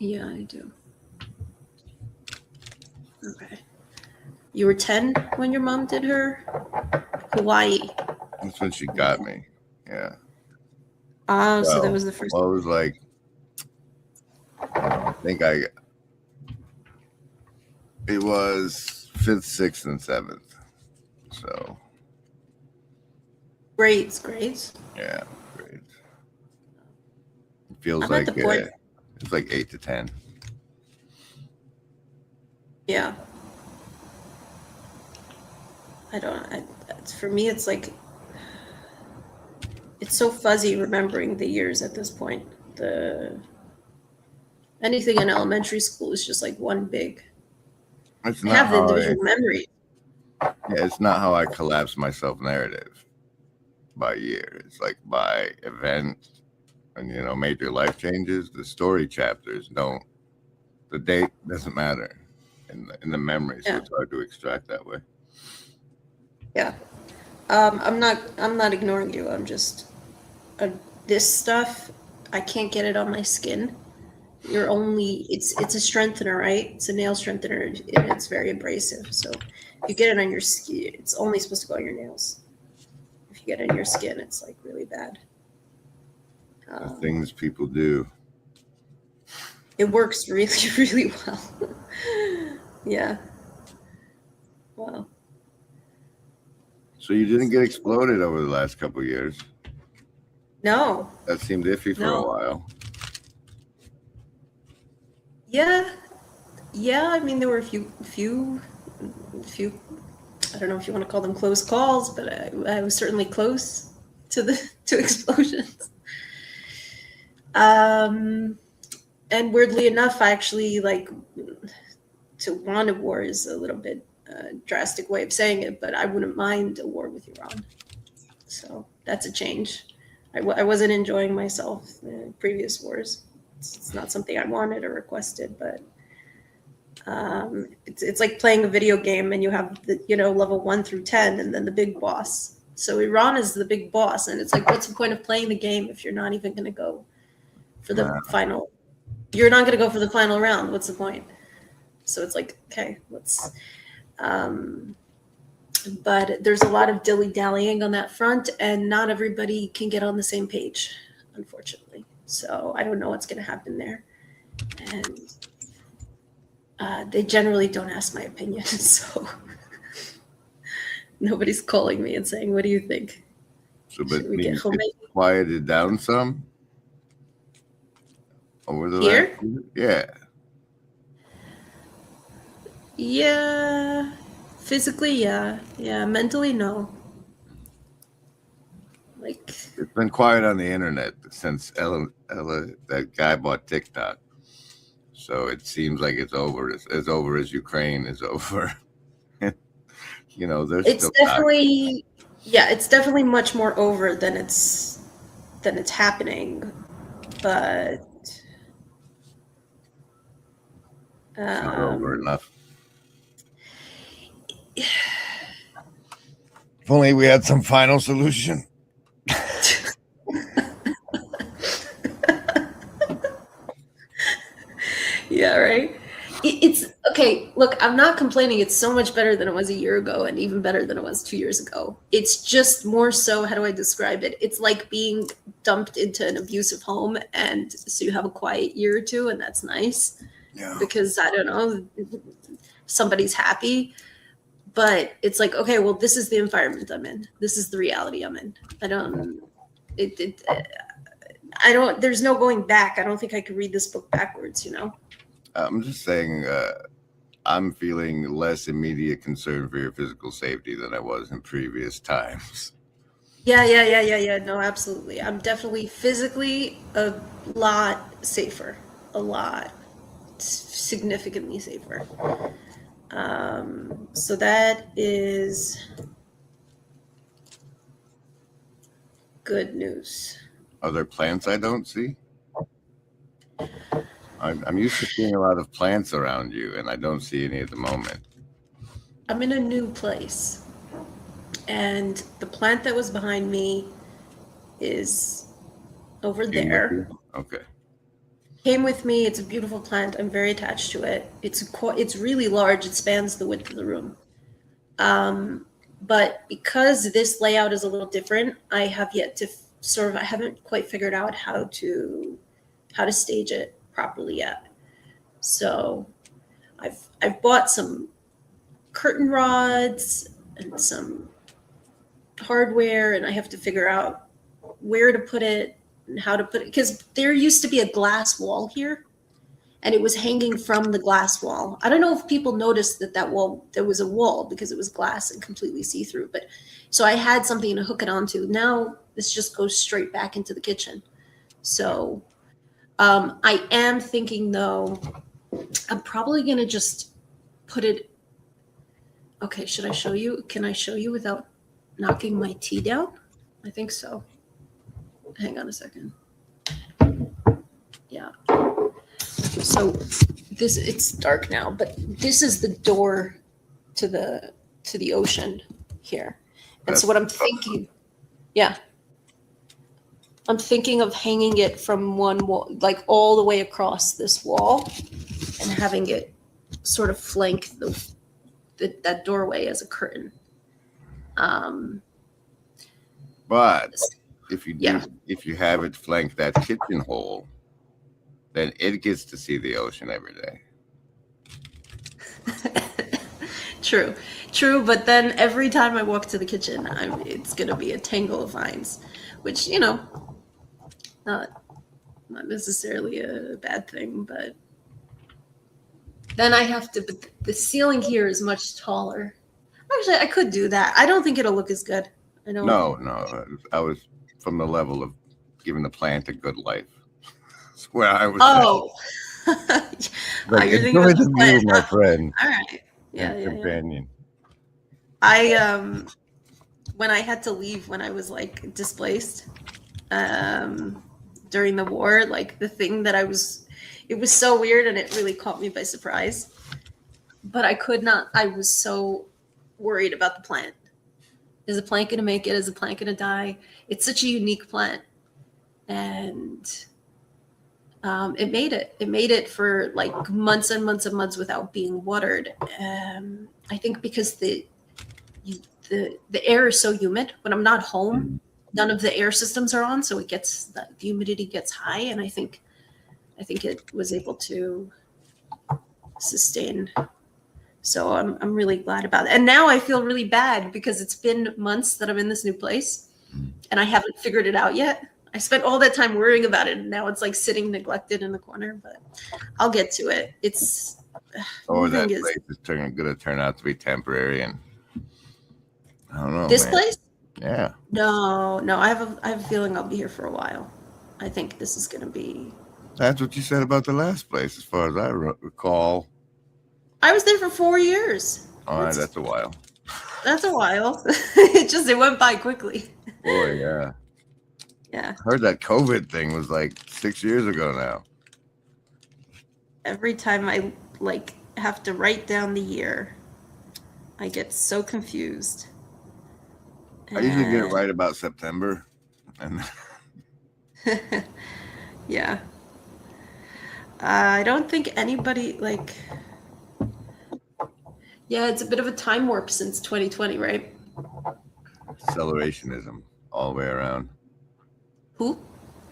Yeah, I do. Okay. You were 10 when your mom did her Hawaii. That's when she got me. Yeah. Oh, so that Well, was the first. well, it was like, I think it was fifth, sixth, and seventh. So Grades. yeah, great. It feels I'm at like the point. it's like 8 to 10. Yeah. I don't. For me, it's like it's so fuzzy remembering the years at this point. The anything in elementary school is just like one big. It's I not have the how I. individual memories. Yeah, it's not how I collapse my self narrative by year. It's like by event and major life changes. The story chapters don't. The date doesn't matter in the memory, so Yeah, it's hard to extract that way. yeah. I'm not ignoring you. I'm just uh, this stuff. I can't get it on my skin. You're only it's a strengthener, right? It's a nail strengthener, and it's very abrasive. So if you get it on your skin, it's only supposed to go on your nails. If you get it in your skin, it's like really bad. The Um, things people do. it works really really well. Yeah. Well, So you didn't get exploded over the last couple of years. no, That seemed iffy for a no. while. Yeah, yeah. I mean, there were few. I don't know if you want to call them close calls, but I was certainly close to the to explosions. Um, and weirdly enough, I actually like to want a war is a little bit drastic way of saying it, but I wouldn't mind a war with Iran. So that's a change. I wasn't enjoying myself in previous wars. It's not something I wanted or requested, but it's like playing a video game and you have the level 1 through 10 and then the big boss. So Iran is the big boss, and it's like, what's the point of playing the game if you're not even going to go for the Nah. final? You're not going to go for the final round. What's the point? So it's like, okay, let's. Um, but there's a lot of dilly dallying on that front, and not everybody can get on the same page, unfortunately. So I don't know what's going to happen there, and they generally don't ask my opinion. So nobody's calling me and saying, "What do you think? So, but Should we get means it Khomeini quieted down some over the last here?" year. Yeah. Yeah, physically, yeah, yeah. Mentally, no. Like, It's been quiet on the internet since Ella that guy bought TikTok. So it seems like it's over. As over as Ukraine is over. There's it's still talk. definitely, yeah, it's definitely much more over than it's happening, but It's not over um, enough. If only we had some final solution. yeah, right. It's okay. Look, I'm not complaining. It's so much better than it was a year ago, and even better than it was 2 years ago. It's just more so. How do I describe it? It's like being dumped into an abusive home, and so you have a quiet year or two, and that's nice Yeah. because I don't know, somebody's happy. But it's like, okay, well, this is the environment I'm in. This is the reality I'm in. I don't. It. I don't. There's no going back. I don't think I could read this book backwards. I'm just saying. I'm feeling less immediate concern for your physical safety than I was in previous times. Yeah. No, absolutely. I'm definitely physically a lot safer. A lot. Significantly safer. So that is good news. Are there plants I don't see? I'm used to seeing a lot of plants around you, and I don't see any at the moment. I'm in a new place, and the plant that was behind me is over Came with there. you? Okay. Came with me. It's a beautiful plant. I'm very attached to it. It's really large. It spans the width of the room. But because this layout is a little different, I have yet to I haven't quite figured out how to stage it properly yet. So I've bought some curtain rods and some hardware, and I have to figure out where to put it and how to put it, because there used to be a glass wall here, and it was hanging from the glass wall. I don't know if people noticed that wall, there was a wall because it was glass and completely see-through, but so I had something to hook it onto. Now this just goes straight back into the kitchen. So I am thinking, though, I'm probably going to just put it. Okay, should I show you? Can I show you without knocking my tea down? I think so. Hang on a second. Yeah. So it's dark now, but this is the door to the ocean here. And so what I'm thinking, yeah, I'm thinking of hanging it from one wall, like all the way across this wall, and having it sort of flank that doorway as a curtain. But if you have it flank that kitchen hole, then it gets to see the ocean every day. True, but then every time I walk to the kitchen, it's going to be a tangle of vines, which, not necessarily a bad thing, but then I have to, but the ceiling here is much taller. Actually, I could do that. I don't think it'll look as good. No, I was from the level of giving the plant a good life. That's where I was. Oh. Like, enjoy the view, my friend. All right. Yeah. Companion. I when I had to leave, when I was like displaced during the war, like the thing that it was so weird, and it really caught me by surprise. But I was so worried about the plant. Is the plant going to make it? Is the plant going to die? It's such a unique plant. And it made it. It made it for like months and months and months without being watered. I think because the air is so humid. When I'm not home, none of the air systems are on, so the humidity gets high, and I think it was able to sustain. So I'm really glad about it. And now I feel really bad because it's been months that I'm in this new place, and I haven't figured it out yet. I spent all that time worrying about it, and now it's like sitting neglected in the corner, but I'll get to it. It's that place is going to turn out to be temporary, and I don't know. This place? Yeah. No. I have a feeling I'll be here for a while. I think this is going to be. That's what you said about the last place, as far as I recall. I was there for 4 years. All right, that's a while. That's a while. It went by quickly. Boy, yeah. Yeah. I heard that COVID thing was like 6 years ago now. Every time I have to write down the year, I get so confused. I usually get it right about September. And yeah. I don't think anybody yeah, it's a bit of a time warp since 2020, right? Accelerationism all the way around. Who?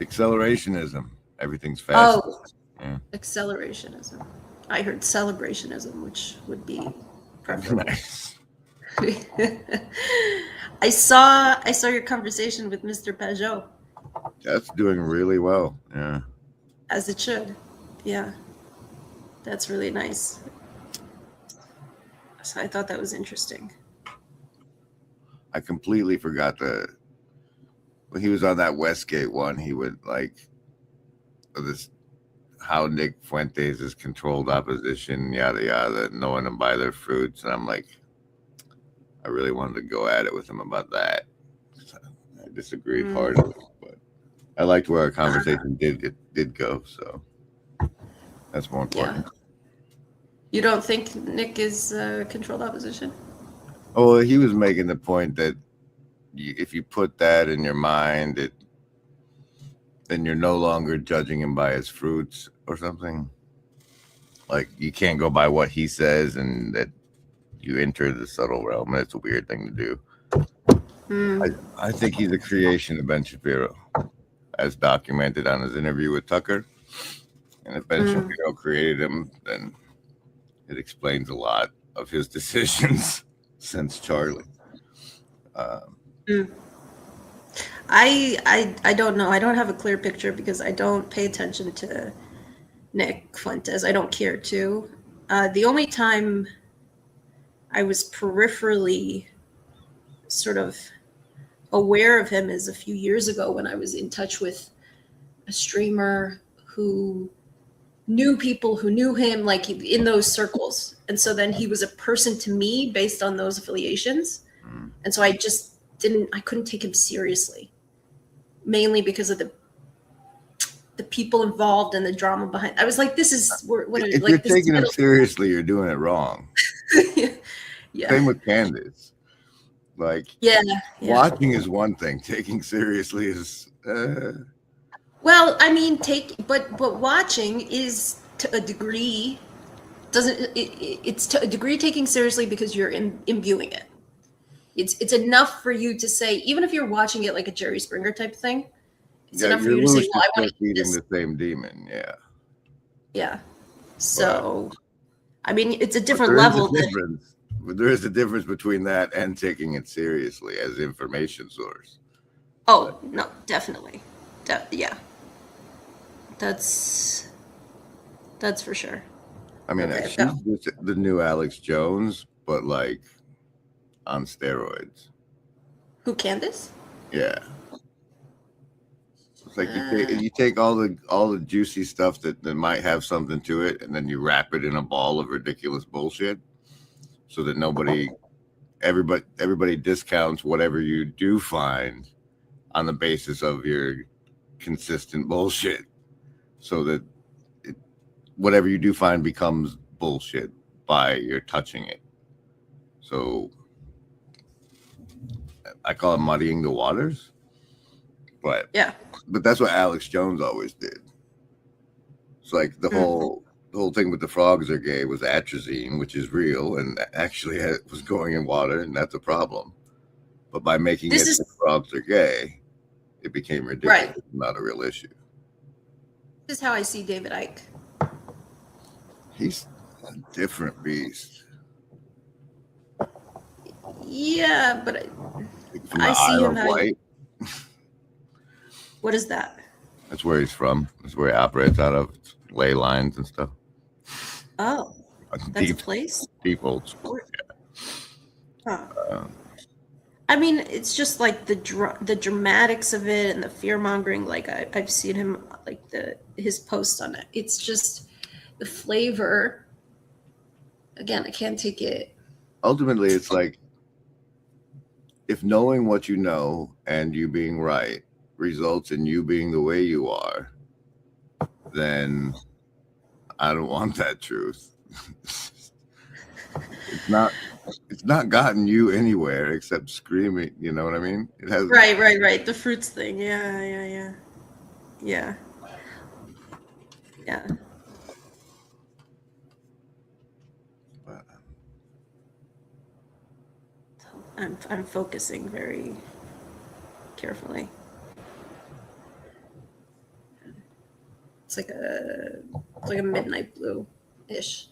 Accelerationism. Everything's fast. Oh, yeah. Accelerationism. I heard celebrationism, which would be preferable. Nice. I saw your conversation with Mr. Pajot. That's doing really well. Yeah. As it should. Yeah. That's really nice. So I thought that was interesting. I completely forgot when he was on that Westgate one, he would how Nick Fuentes is controlled opposition, yada yada, no one to buy their fruits, and I'm like, I really wanted to go at it with him about that. I disagreed heartily, but I liked where our conversation did go, so that's more important. Yeah. You don't think Nick is controlled opposition? Oh, he was making the point that if you put that in your mind, then you're no longer judging him by his fruits, or something. Like you can't go by what he says, and that you enter the subtle realm. It's a weird thing to do. I think he's a creation of Ben Shapiro, as documented on his interview with Tucker. And if Ben Shapiro created him, then it explains a lot of his decisions since Charlie. I don't know. I don't have a clear picture because I don't pay attention to Nick Fuentes. I don't care to. The only time I was peripherally sort of aware of him is a few years ago when I was in touch with a streamer who knew people who knew him, like in those circles. And so then he was a person to me based on those affiliations. And so I just I couldn't take him seriously, mainly because of the people involved and the drama behind. I was like, this is what if like, you're this taking him seriously, you're doing it wrong. Yeah. Same with Candace. Like, watching is one thing. Taking seriously is. Well, I mean, but watching is to a degree it's to a degree taking seriously because you're imbuing it. It's enough for you to say, even if you're watching it like a Jerry Springer type thing, it's enough for you to say, well, I want to feeding the same demon. Yeah. Yeah. So, I mean, it's a different level. There is a difference between that and taking it seriously as information source. Oh, no, definitely. Yeah. That's for sure. I mean, she's just the new Alex Jones, but like on steroids. Who, Candace? Yeah. It's like you take all the juicy stuff that might have something to it, and then you wrap it in a ball of ridiculous bullshit, so that everybody discounts whatever you do find on the basis of your consistent bullshit, so that whatever you do find becomes bullshit by your touching it. So I call it muddying the waters, but that's what Alex Jones always did. It's like the whole thing with the frogs are gay was atrazine, which is real and actually was going in water, and that's a problem. But by making the frogs are gay, it became ridiculous, right. Not a real issue. This is how I see David Icke. He's a different beast. Yeah, but I see him. What is that? That's where he's from. That's where he operates out of. Ley lines and stuff. Oh, that's a place? Default sport, yeah. Huh. I mean, it's just like the dramatics of it and the fear mongering. Like I've seen him, like his posts on it. It's just the flavor. Again, I can't take it. Ultimately, it's like if knowing what you know and you being right results in you being the way you are, then I don't want that truth. It's not gotten you anywhere except screaming. You know what I mean? It has right. The fruits thing. Yeah. I'm focusing very carefully. It's like a midnight blue-ish.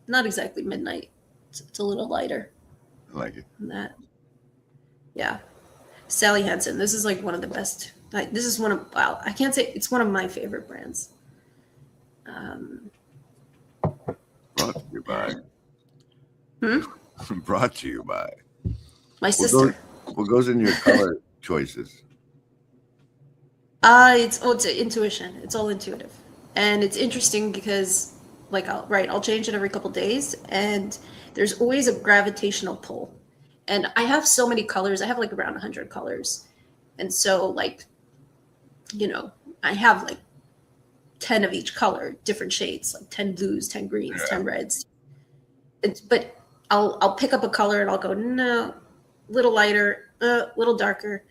Not exactly midnight. It's a little lighter. I like it. Than that. Yeah. Sally Hansen. This is like one of the best. This is one of, wow, I can't say, it's one of my favorite brands. Brought to you by. Brought to you by. My sister. What goes in your color choices? It's intuition. It's all intuitive. And it's interesting because I'll change it every couple days, and there's always a gravitational pull. And I have so many colors. I have like around 100 colors. And so I have like 10 of each color, different shades, like 10 blues, 10 greens, 10 reds. But I'll pick up a color and I'll go, no, little lighter, little darker.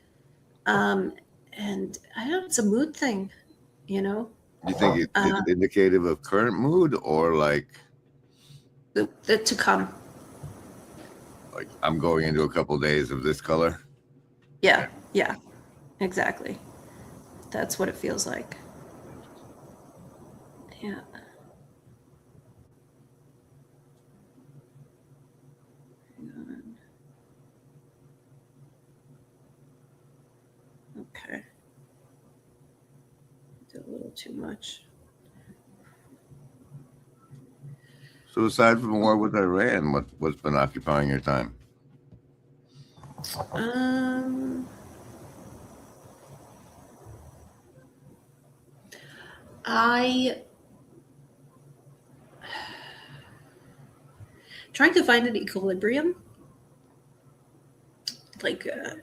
And I don't know, it's a mood thing, You think it's indicative of current mood, or like the to come. I'm going into a couple days of this color? Yeah, yeah, exactly. That's what it feels like. Yeah. Hang on. Okay. Did a little too much. So aside from war with Iran, what's been occupying your time? I trying to find an equilibrium, like how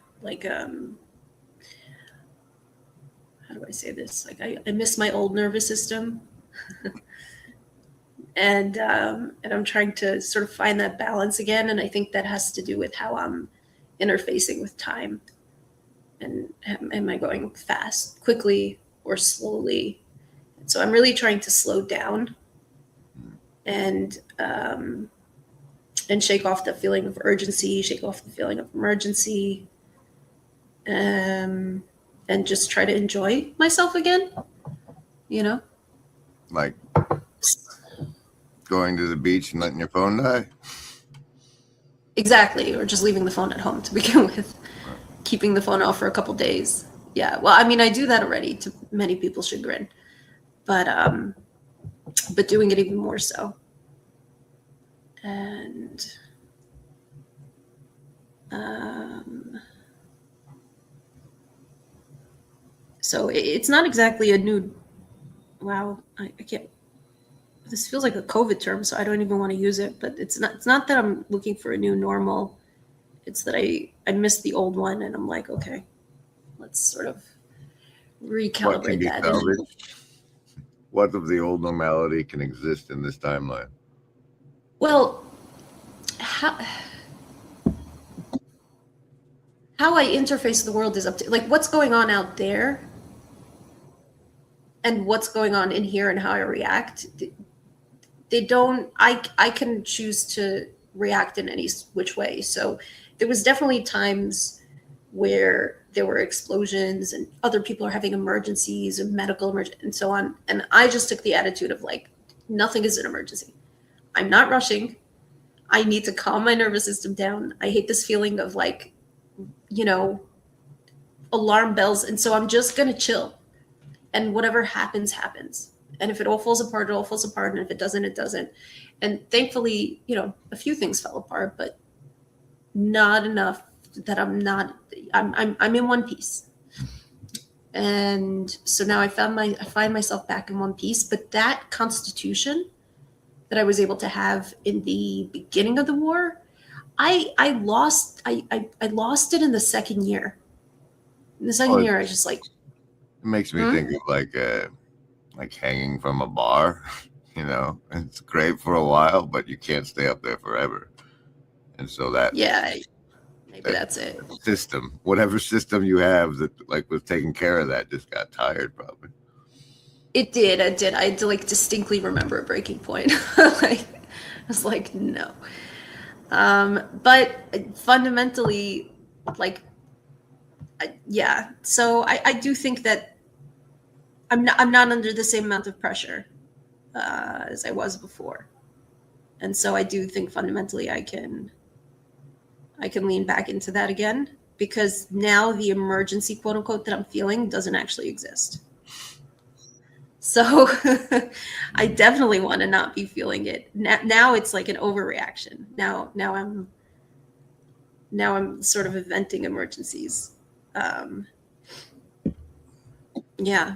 do I say this? Like I miss my old nervous system, and I'm trying to sort of find that balance again. And I think that has to do with how I'm interfacing with time, and am I going fast, quickly, or slowly? So I'm really trying to slow down and shake off the feeling of urgency, shake off the feeling of emergency, and just try to enjoy myself again. You know, Like going to the beach and letting your phone die? exactly, or just leaving the phone at home to begin with, keeping the phone off for a couple days. Yeah, well, I mean, I do that already to many people's chagrin, but doing it even more so. And so it's not exactly a new. Wow, I can't. This feels like a COVID term, so I don't even want to use it. But it's not. It's not that I'm looking for a new normal. It's that I missed the old one, and I'm like, okay, let's sort of What can recalibrate be that. salvaged? What of the old normality can exist in this timeline? Well, how I interface the world is up to like what's going on out there and what's going on in here and how I react. They don't. I can choose to react in any which way. So there was definitely times where there were explosions and other people are having emergencies and medical emergencies and so on. And I just took the attitude of like, nothing is an emergency. I'm not rushing. I need to calm my nervous system down. I hate this feeling of like, you know, alarm bells. And so I'm just going to chill. And whatever happens, happens. And if it all falls apart, it all falls apart. And if it doesn't, it doesn't. And thankfully, you know, a few things fell apart, but not enough that I'm in one piece. And so now I find myself back in one piece. But that constitution that I was able to have in the beginning of the war, I lost it in the second year. In the second year, I just like it makes me think of like hanging from a bar. You know, it's great for a while, but you can't stay up there forever. And so maybe that's it. System, whatever system you have that like was taking care of that, just got tired probably. It did. I like distinctly remember a breaking point. Like I was like, no. But fundamentally, like, yeah. So I do think that I'm not under the same amount of pressure as I was before, and so I do think fundamentally I can lean back into that again because now the emergency quote unquote that I'm feeling doesn't actually exist. So I definitely want to not be feeling it. Now it's like an overreaction. Now I'm sort of eventing emergencies. Yeah.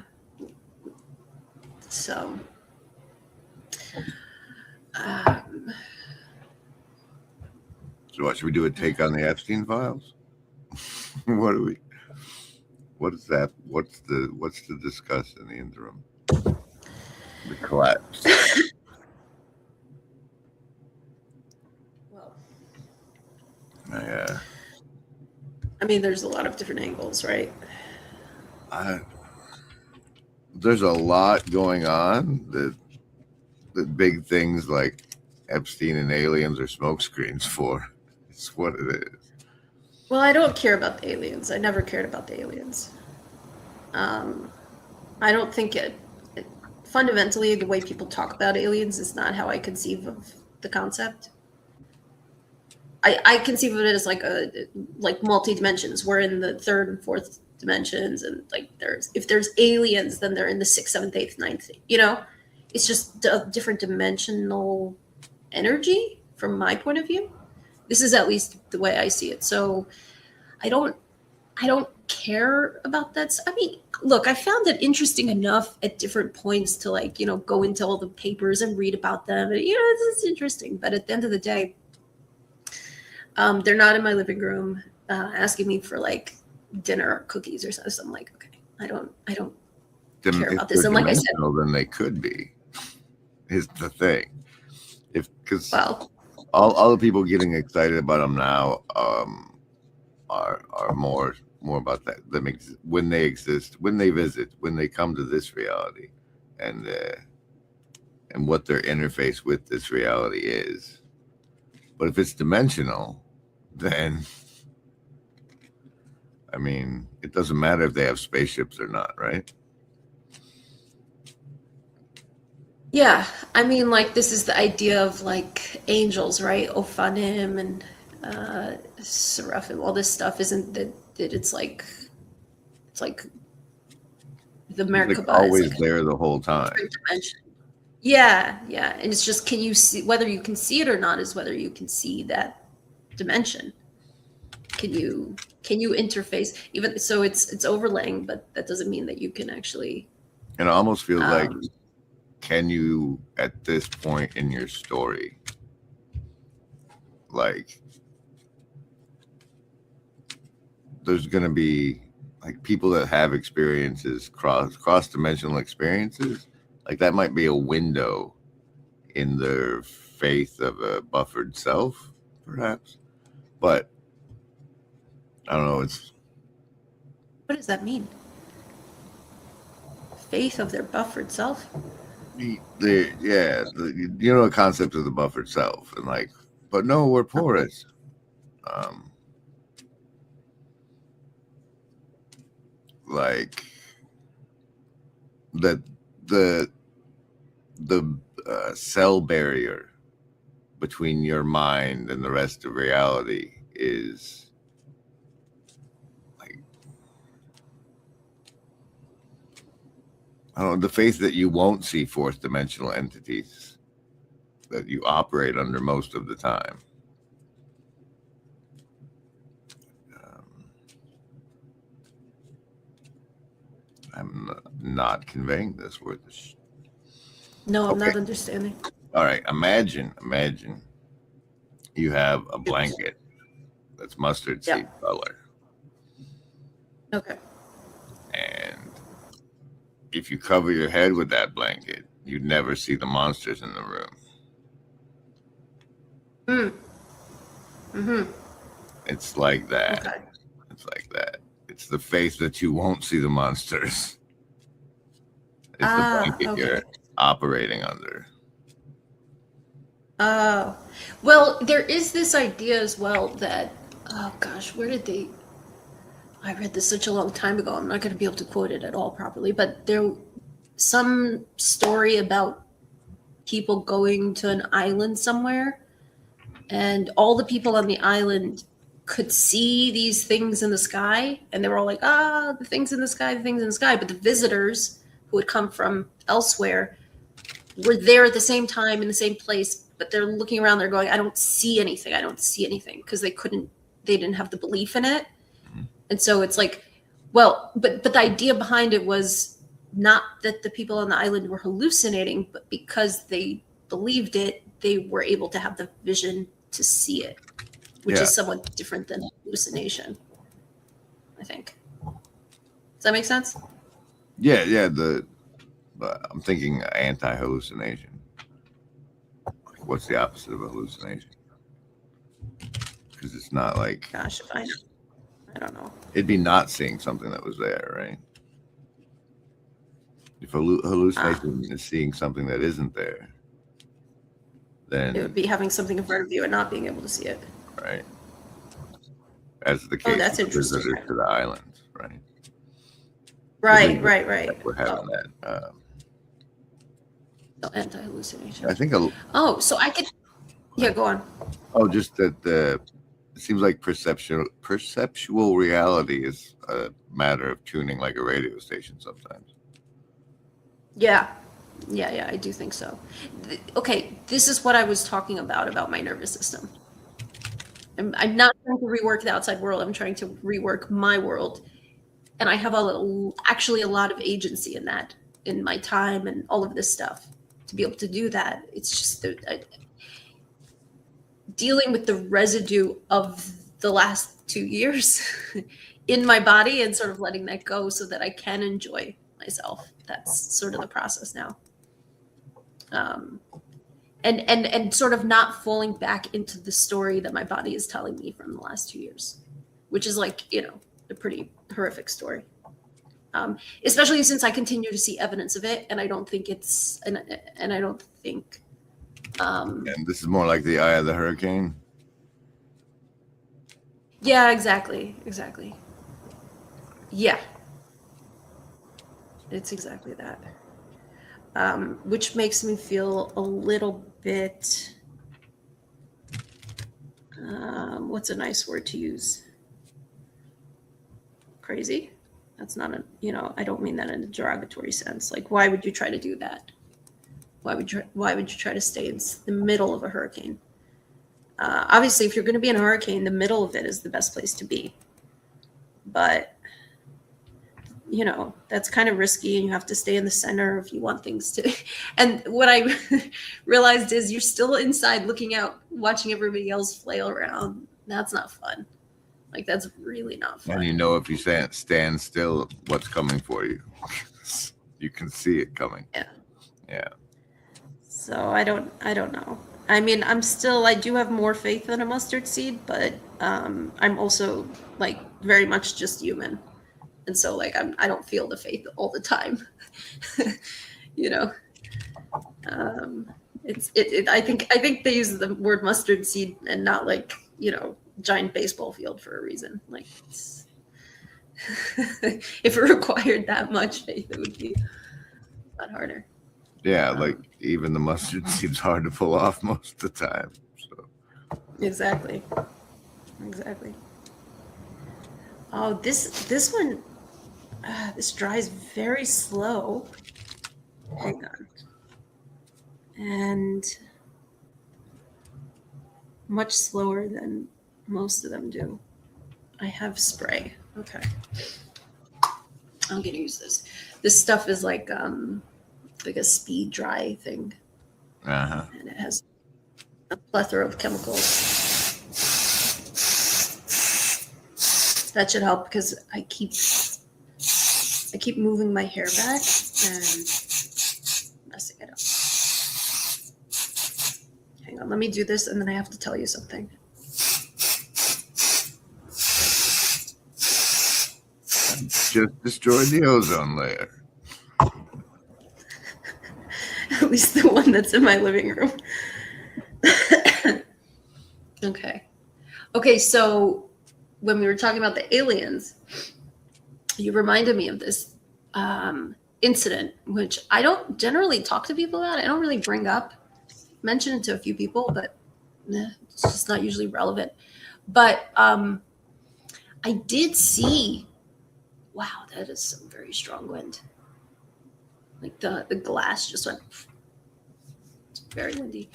So So what should we do? A take on the Epstein files? What do we? What is that? What's to discuss in the interim? The collapse. well, Yeah. I mean, there's a lot of different angles, right? there's a lot going on that big things like Epstein and aliens are smokescreens for. It's what it is. Well, I don't care about the aliens. I never cared about the aliens. I don't think fundamentally the way people talk about aliens is not how I conceive of the concept. I conceive of it as like multi dimensions. We're in the third and fourth dimensions, and like if there's aliens, then they're in the sixth, seventh, eighth, ninth. It's just a different dimensional energy from my point of view. This is at least the way I see it. So I don't care about that. I mean, look, I found it interesting enough at different points to go into all the papers and read about them. And, it's interesting. But at the end of the day, they're not in my living room asking me for like dinner or cookies or something. So I'm like, okay, I don't care about this. And like I said, then they could be. Is the thing. Because well, all the people getting excited about them now are more about that when they exist, when they visit, when they come to this reality, and what their interface with this reality is. But if it's dimensional, then I mean, it doesn't matter if they have spaceships or not, right? Yeah, I mean, like this is the idea of like angels, right? Ophanim and Seraphim. All this stuff isn't that it's like the Merkaba Like always is like there the whole time. dimension. Yeah, and it's just can you see whether you can see it or not is whether you can see that dimension. Can you interface even so? It's overlaying, but that doesn't mean that you can actually. And it almost feels like. Can you, at this point in your story, like, there's going to be like people that have experiences, cross-dimensional experiences, like that might be a window in their faith of a buffered self, perhaps. But I don't know. What does that mean? Faith of their buffered self? The concept of the buffered self, and like, but no, we're porous. Like that the cell barrier between your mind and the rest of reality is like, I don't know, the faith that you won't see fourth dimensional entities that you operate under most of the time. I'm not conveying this word. No, I'm not understanding. All right, imagine you have a blanket that's mustard seed color. Okay. And if you cover your head with that blanket, you'd never see the monsters in the room. Mm-hmm. It's like that. Okay. It's like that. It's the faith that you won't see the monsters. It's the blanket you're operating under. Oh, well, there is this idea as well that, oh gosh, I read this such a long time ago. I'm not going to be able to quote it at all properly, but there some story about people going to an island somewhere, and all the people on the island could see these things in the sky, and they were all like, the things in the sky, but the visitors who had come from elsewhere were there at the same time in the same place, but they're looking around, they're going, I don't see anything, because they didn't have the belief in it. And so it's like, well, but the idea behind it was not that the people on the island were hallucinating, but because they believed it, they were able to have the vision to see it, which is somewhat different than hallucination, I think. Does that make sense? Yeah. I'm thinking anti-hallucination. What's the opposite of a hallucination? Because it's not like... Gosh, I don't know. It'd be not seeing something that was there, right? If hallucination is seeing something that isn't there, then It would be having something in front of you and not being able to see it. right, as the case That's with interesting. visitors to the islands, right? Right. We're having that. Anti-hallucination. I think. So I could. Yeah, go on. Just that it seems like perceptual reality is a matter of tuning like a radio station sometimes. Yeah, I do think so. Okay, this is what I was talking about my nervous system. I'm not trying to rework the outside world. I'm trying to rework my world. And I have actually a lot of agency in that, in my time and all of this stuff. To be able to do that, it's just dealing with the residue of the last 2 years in my body and sort of letting that go so that I can enjoy myself. That's sort of the process now. And sort of not falling back into the story that my body is telling me from the last 2 years, which is like, a pretty horrific story. Especially since I continue to see evidence of it, and I don't think it's, and I don't think. And this is more like the eye of the hurricane. Yeah, exactly. Yeah. It's exactly that. Which makes me feel a little bit, what's a nice word to use? Crazy? That's not I don't mean that in a derogatory sense. Like, why would you try to do that? Why would you try to stay in the middle of a hurricane? Obviously, if you're going to be in a hurricane, the middle of it is the best place to be. But, that's kind of risky, and you have to stay in the center if you want things to. And what I realized is you're still inside looking out, watching everybody else flail around. That's not fun. Like, that's really not fun. And if you stand still, what's coming for you? You can see it coming. Yeah. So I don't know. I mean, I do have more faith than a mustard seed, but I'm also like very much just human. And so like I don't feel the faith all the time. I think they use the word mustard seed and not like, giant baseball field for a reason. Like if it required that much faith, it would be a lot harder. Yeah, like even the mustard seems hard to pull off most of the time. So. Exactly. Oh, this one, this dries very slow. Hang on. And much slower than most of them do. I have spray. Okay. I'm gonna use this. This stuff is like a speed dry thing. And it has a plethora of chemicals. That should help because I keep moving my hair back and messing it up. Hang on, let me do this and then I have to tell you something. Just destroyed the ozone layer. At least the one that's in my living room. Okay, so when we were talking about the aliens, you reminded me of this incident, which I don't generally talk to people about. I don't really bring up. Mention it to a few people, but it's just not usually relevant. But I did see, wow, that is some very strong wind. Like the glass just went. It's very windy.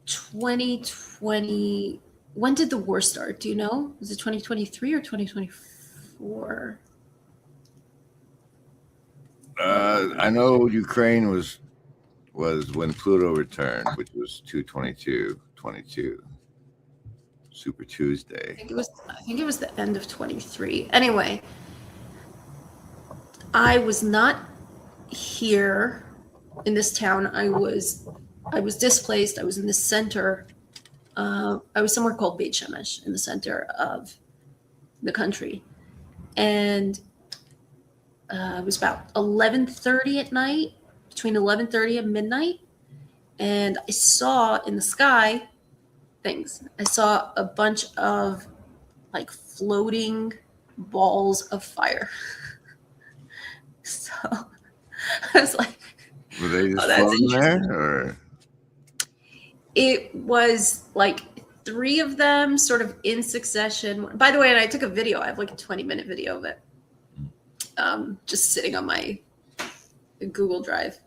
2020. When did the war start? Do you know? Was it 2023 or 2024? I know Ukraine was when Pluto returned, which was 2/22/22, Super Tuesday. I think it was the end of 23. Anyway, I was not here in this town. I was displaced. I was in the center. I was somewhere called Beit Shemesh in the center of the country. and it was about 11:30 at night, between 11:30 and midnight, and I saw in the sky things. I saw a bunch of like floating balls of fire. So I was like, Were they just oh, that's floating there, interesting. or It was like 3 of them sort of in succession. By the way, and I took a video. I have like a 20-minute video of it, just sitting on my Google Drive,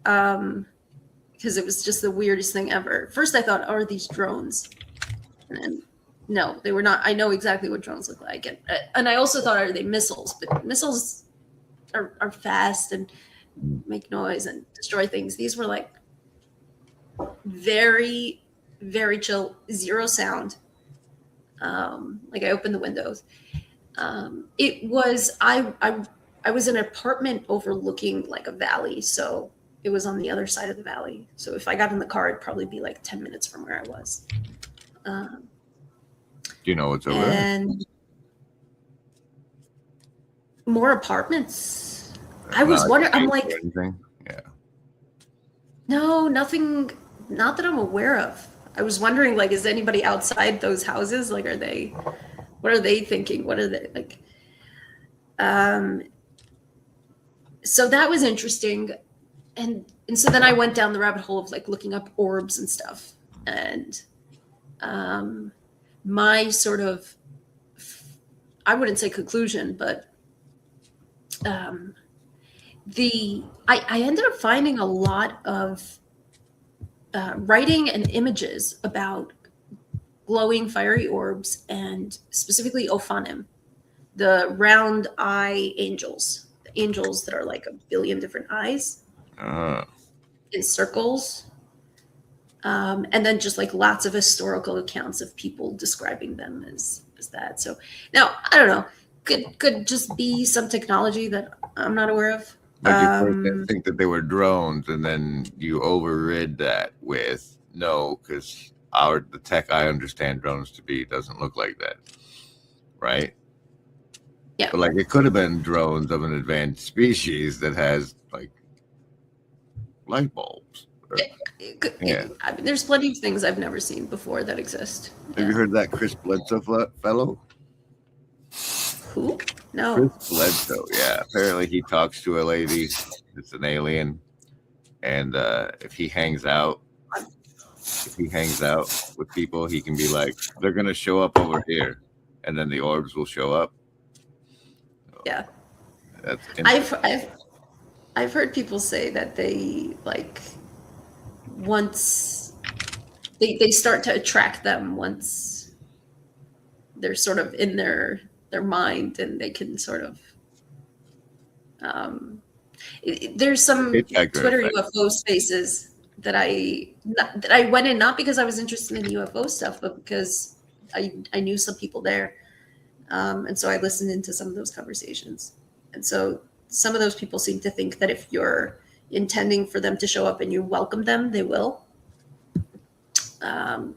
because it was just the weirdest thing ever. First, I thought, oh, are these drones? And then, no, they were not. I know exactly what drones look like, and I also thought, are they missiles? But missiles are fast and make noise and destroy things. These were like very, very chill, zero sound. Like I opened the windows. It was I was in an apartment overlooking like a valley, so it was on the other side of the valley. So if I got in the car, it'd probably be like 10 minutes from where I was. do you know what's over there? And more apartments. I was Not wondering. I'm or like, anything? Yeah. no, nothing. Not that I'm aware of. I was wondering, like, is anybody outside those houses? Like, are they? What are they thinking? What are they like? So that was interesting, and so then I went down the rabbit hole of like looking up orbs and stuff, and my sort of, I wouldn't say conclusion, but I ended up finding a lot of writing and images about glowing fiery orbs, and specifically Ophanim, the round eye angels, the angels that are like a billion different eyes in circles. And then just like lots of historical accounts of people describing them as that. So now I don't know. Could just be some technology that I'm not aware of. But you first didn't think that they were drones, and then you overrid that with no, because the tech I understand drones to be doesn't look like that, right? Yeah. But like it could have been drones of an advanced species that has like light bulbs. Yeah. I mean, there's plenty of things I've never seen before that exist. Have you heard that Chris Bledsoe fellow? Who? No. Chris Bledsoe, yeah. Apparently he talks to a lady that's an alien, and if he hangs out with people, he can be like, they're gonna show up over here, and then the orbs will show up. Yeah. That's I've heard people say that they like once they start to attract them once they're sort of in their mind, and they can sort of there's some Twitter UFO spaces that I went in, not because I was interested in UFO stuff, but because I knew some people there, and so I listened into some of those conversations. And so some of those people seem to think that if you're intending for them to show up and you welcome them, they will. I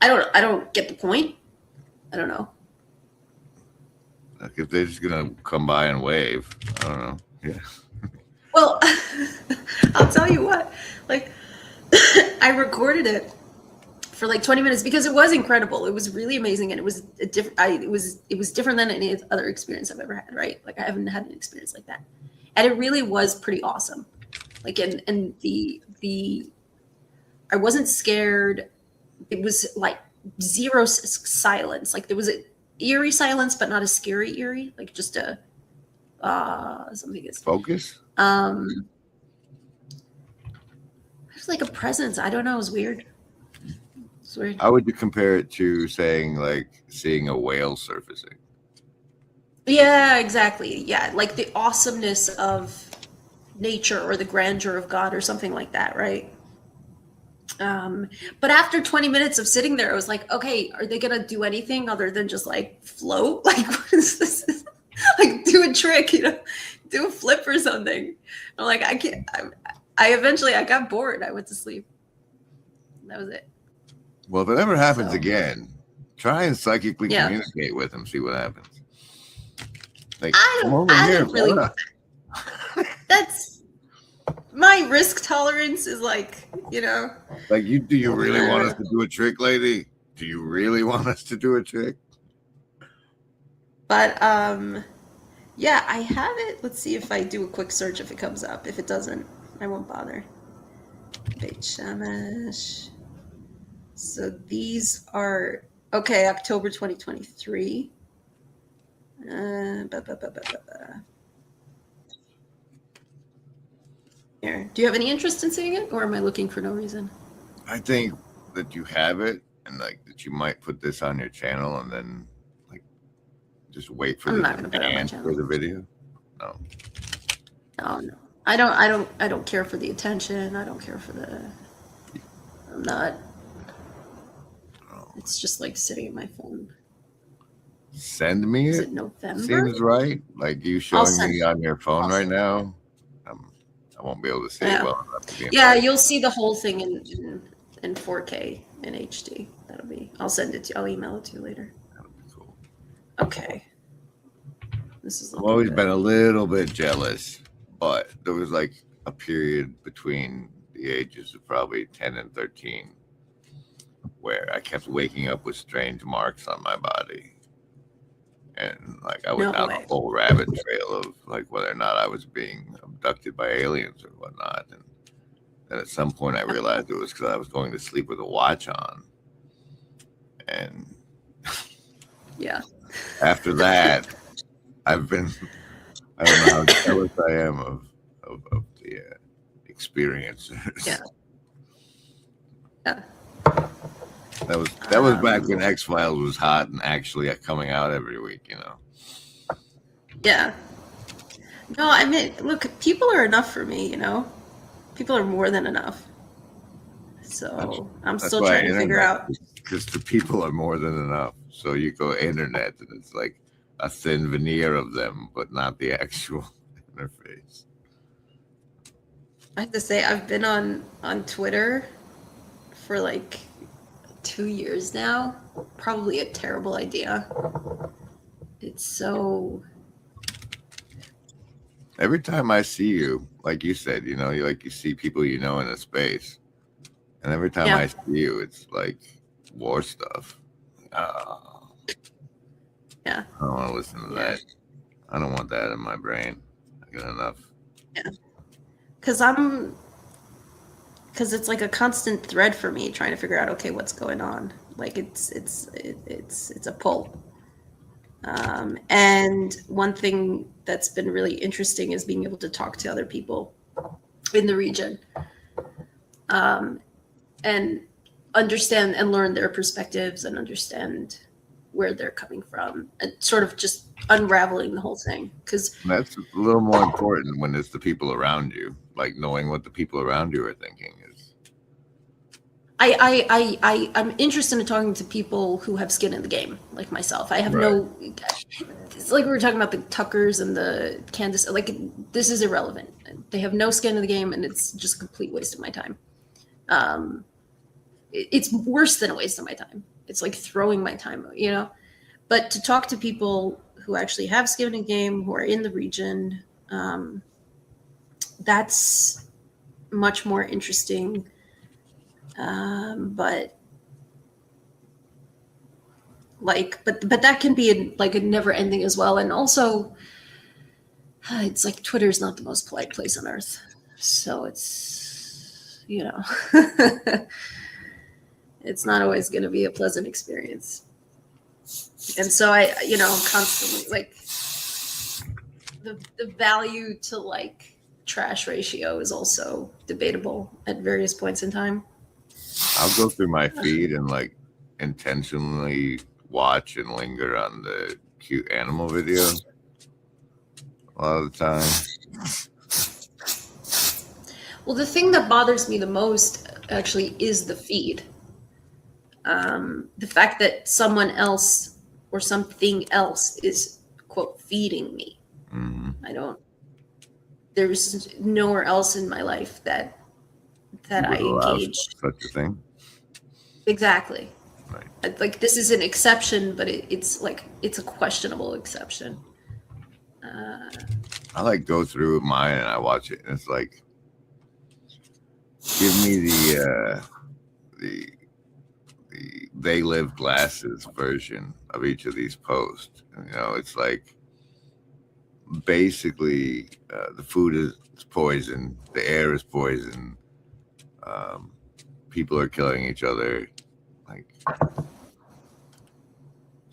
don't get the point. I don't know. like if they're just gonna come by and wave, I don't know. Yeah. Well, I'll tell you what, like I recorded it for like 20 minutes because it was incredible. It was really amazing, and it was it was different than any other experience I've ever had, right? Like I haven't had an experience like that. And it really was pretty awesome. Like and the I wasn't scared. It was like zero silence. Like there was a eerie silence, but not a scary eerie, like just a something is Focus? It's like a presence. I don't know. It was weird. It's weird. How would you compare it to saying like seeing a whale surfacing? Yeah, exactly. Yeah, like the awesomeness of nature or the grandeur of God or something like that, right? But after 20 minutes of sitting there, I was like, okay, are they gonna do anything other than just like float? Like, what is this? Like, do a trick, do a flip or something. I'm like, I can't. I eventually got bored. I went to sleep. That was it. Well, if it ever happens again, try and psychically communicate with them. See what happens. Like, I come don't. over I here, don't really. brother. That's my risk tolerance is like, you know. Like, do you really want us to do a trick, lady? Do you really want us to do a trick? But yeah, I have it. Let's see if I do a quick search if it comes up. If it doesn't, I won't bother. Beit Shemesh. So these are okay. October 2023. Ba, ba, ba, ba, ba, ba. Here. Do you have any interest in seeing it, or am I looking for no reason? I think that you have it, and like that you might put this on your channel, and then like just wait for I'm the not gonna put it on my demand channel. for the video. No. No. I don't care for the attention. I don't care for the. I'm not. Oh. It's just like sitting in my phone. Send me Is it. it November? Seems right. Like you showing me on your phone right now. I won't be able to see it well enough to be. Yeah, you'll see the whole thing in 4K in HD. That'll be. I'll send it to. I'll email it to you later. That'll be cool. Okay. This is. I've always been a little bit jealous, but there was like a period between the ages of probably 10 and 13 where I kept waking up with strange marks on my body. And like I went down a whole rabbit trail of like whether or not I was being abducted by aliens or whatnot. And then at some point I realized it was because I was going to sleep with a watch on. And yeah. After that, I've been, I don't know how jealous I am of the experiencers. Yeah. Yeah. That was back when X-Files was hot and actually coming out every week, you know. Yeah. No, I mean, look, people are enough for me, you know. People are more than enough. So I'm still trying to figure out. Because the people are more than enough. So you go internet and it's like a thin veneer of them, but not the actual interface. I have to say, I've been on Twitter for like 2 years now. Probably a terrible idea. It's so. Every time I see you, like you said, you know, you see people you know in a space, and every time I see you, it's like war stuff. Oh. Yeah. I don't want to listen to that. I don't want that in my brain. I got enough. Yeah. Because it's like a constant thread for me trying to figure out, okay, what's going on. Like it's a pull. And one thing that's been really interesting is being able to talk to other people in the region, and understand and learn their perspectives and understand where they're coming from, and sort of just unraveling the whole thing. Because that's a little more important when it's the people around you, like knowing what the people around you are thinking is. I'm interested in talking to people who have skin in the game, like myself. I have no. It's like we were talking about the Tuckers and the Candace. Like, this is irrelevant. They have no skin in the game, and it's just a complete waste of my time. It's worse than a waste of my time. It's like throwing my time, you know. But to talk to people who actually have skin in the game, who are in the region, that's much more interesting. But that can be like a never ending as well. And also it's like Twitter's not the most polite place on earth. So it's, you know, it's not always going to be a pleasant experience. And so I, you know, constantly like the value to like trash ratio is also debatable at various points in time. I'll go through my feed and like intentionally watch and linger on the cute animal videos a lot of the time. Well, the thing that bothers me the most actually is the feed. The fact that someone else or something else is, quote, feeding me. Mm-hmm. There's nowhere else in my life that I engage. Such a thing. Exactly. Right. Like, this is an exception, but it's like, it's a questionable exception. I like go through mine and I watch it, and it's like, give me the they live glasses version of each of these posts. And, it's like basically the food is poison, the air is poison, people are killing each other, like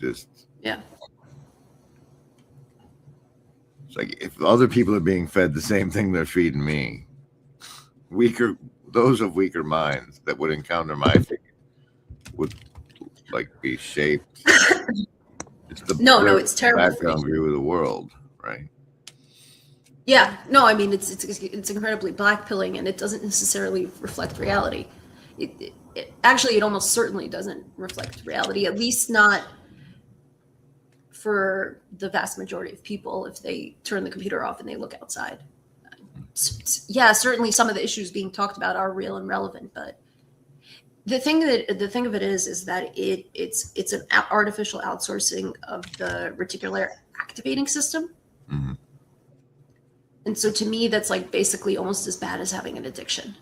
just Yeah. it's like if other people are being fed the same thing they're feeding me, those of weaker minds that would encounter my feed would like be shaped. It's the No, it's terrible. background view of the world, right? Yeah, no, I mean it's incredibly blackpilling, and it doesn't necessarily reflect reality. Actually, it almost certainly doesn't reflect reality, at least not for the vast majority of people. If they turn the computer off and they look outside, yeah, certainly some of the issues being talked about are real and relevant, but the thing of it is that it's an artificial outsourcing of the reticular activating system. Mm-hmm. And so to me, that's like basically almost as bad as having an addiction,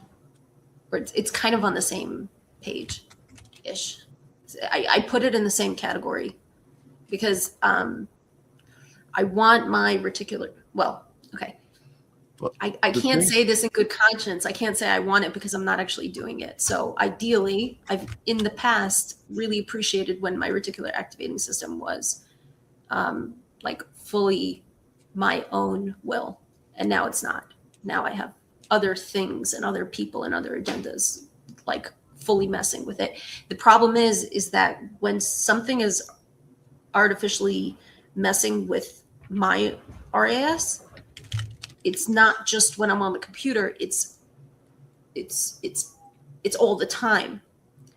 or it's kind of on the same page ish. I put it in the same category because I want my reticular, well, okay. Well, I can't say this in good conscience. I can't say I want it because I'm not actually doing it. So ideally, I've in the past really appreciated when my reticular activating system was like fully my own will. And now it's not. Now I have other things and other people and other agendas like fully messing with it. The problem is that when something is artificially messing with my RAS, it's not just when I'm on the computer, it's all the time.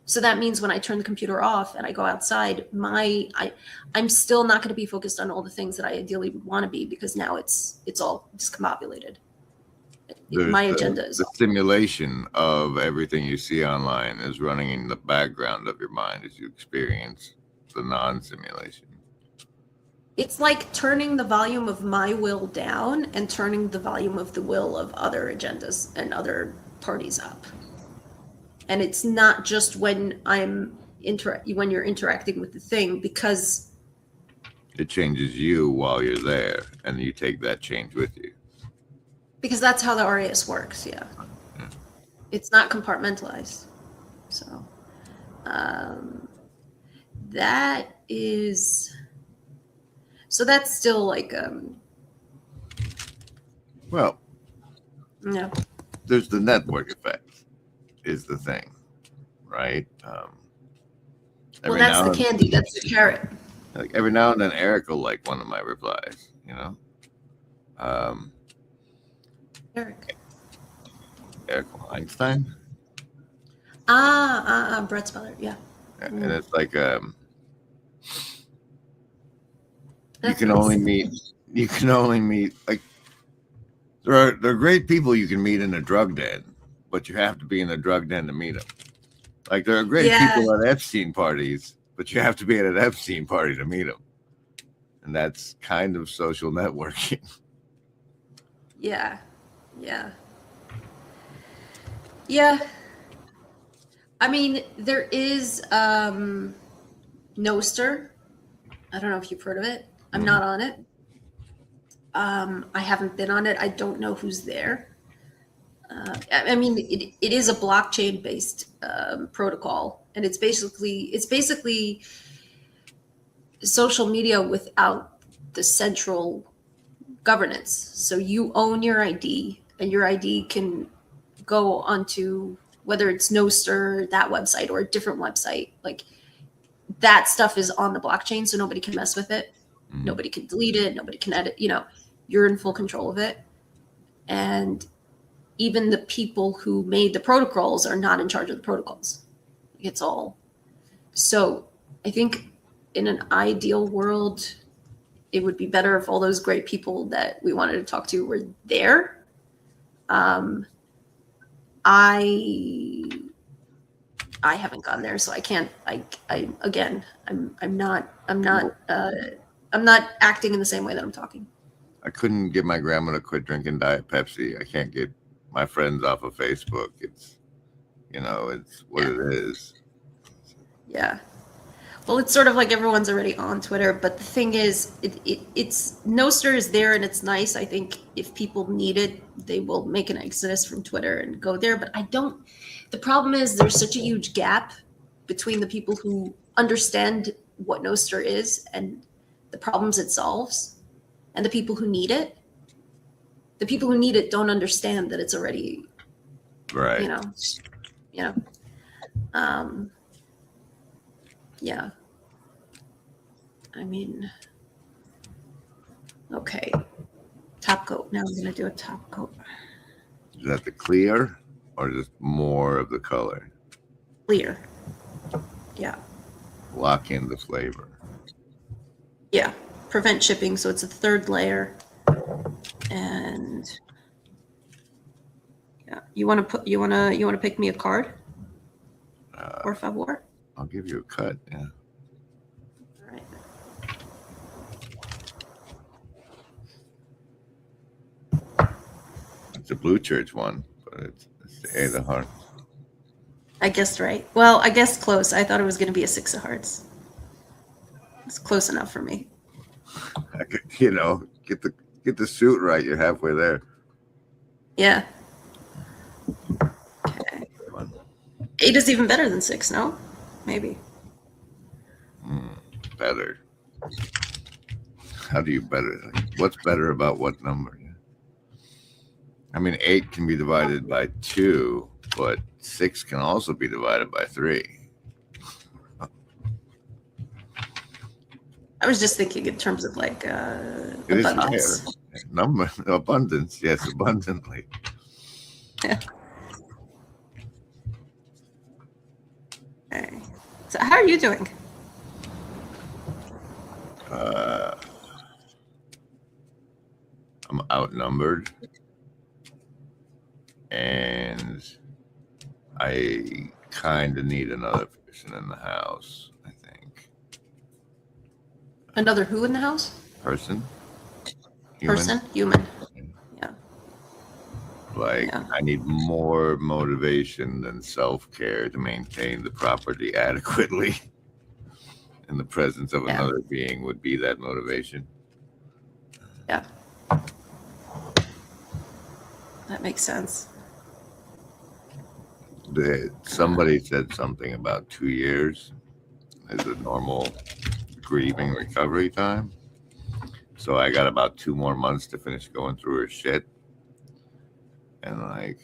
So that means when I turn the computer off and I go outside, I'm still not going to be focused on all the things that I ideally would want to be, because now it's all discombobulated. My agenda is the simulation of everything you see online is running in the background of your mind as you experience the non-simulation. It's like turning the volume of my will down and turning the volume of the will of other agendas and other parties up. And it's not just when when you're interacting with the thing, because it changes you while you're there, and you take that change with you. Because that's how the RAS works, yeah. It's not compartmentalized. So that's still like well, no. There's the network effect is the thing, right? Well, that's the candy. That's the carrot. Like every now and then, Eric will like one of my replies. Eric Einstein. Brett's brother. Yeah. And it's like you can only meet like there are great people you can meet in a drug den, but you have to be in a drug den to meet them. Like there are great people at Epstein parties, but you have to be at an Epstein party to meet them. And that's kind of social networking. Yeah. I mean, there is Nostr. I don't know if you've heard of it. I'm not on it. I haven't been on it. I don't know who's there. I mean, it is a blockchain-based protocol, and it's basically social media without the central governance. So you own your ID, and your ID can go onto whether it's Nostr, that website, or a different website. Like that stuff is on the blockchain, so nobody can mess with it. Mm-hmm. Nobody can delete it. Nobody can edit. You're in full control of it, and even the people who made the protocols are not in charge of the protocols. It's all. So I think in an ideal world, it would be better if all those great people that we wanted to talk to were there. I haven't gone there, so I can't. I'm not acting in the same way that I'm talking. I couldn't get my grandma to quit drinking Diet Pepsi. I can't get my friends off of Facebook. It's, it's what it is. Yeah. Well, it's sort of like everyone's already on Twitter, but the thing is, it's Nostr is there and it's nice. I think if people need it, they will make an exodus from Twitter and go there. But I don't. The problem is there's such a huge gap between the people who understand what Nostr is and the problems it solves, and the people who need it. The people who need it don't understand that it's already, Right. Yeah. I mean, okay. Top coat. Now I'm going to do a top coat. Is that the clear or just more of the color? Clear. Yeah. Lock in the flavor. Yeah. Prevent chipping. So it's a third layer. And yeah, you want to pick me a card? Por favor. I'll give you a cut. Yeah. All right. It's a Blue Church one, but it's the Eight of Hearts. I guessed right. Well, I guessed close. I thought it was going to be a Six of Hearts. It's close enough for me. I could, get the suit right. You're halfway there. Yeah. Okay. 8 is even better than 6, no? Maybe. Better. How do you better? What's better about what number? I mean, 8 can be divided by 2, but 6 can also be divided by 3. I was just thinking in terms of like It is abundance. higher. Abundance, yes, abundantly. Yeah. Okay. So how are you doing? I'm outnumbered, and I kind of need another person in the house, I think. Another who in the house? Person? Person? Human. Yeah. I need more motivation than self-care to maintain the property adequately. And the presence of another being would be that motivation. Yeah. That makes sense. Somebody said something about 2 years as a normal grieving recovery time. So I got about 2 more months to finish going through her shit. And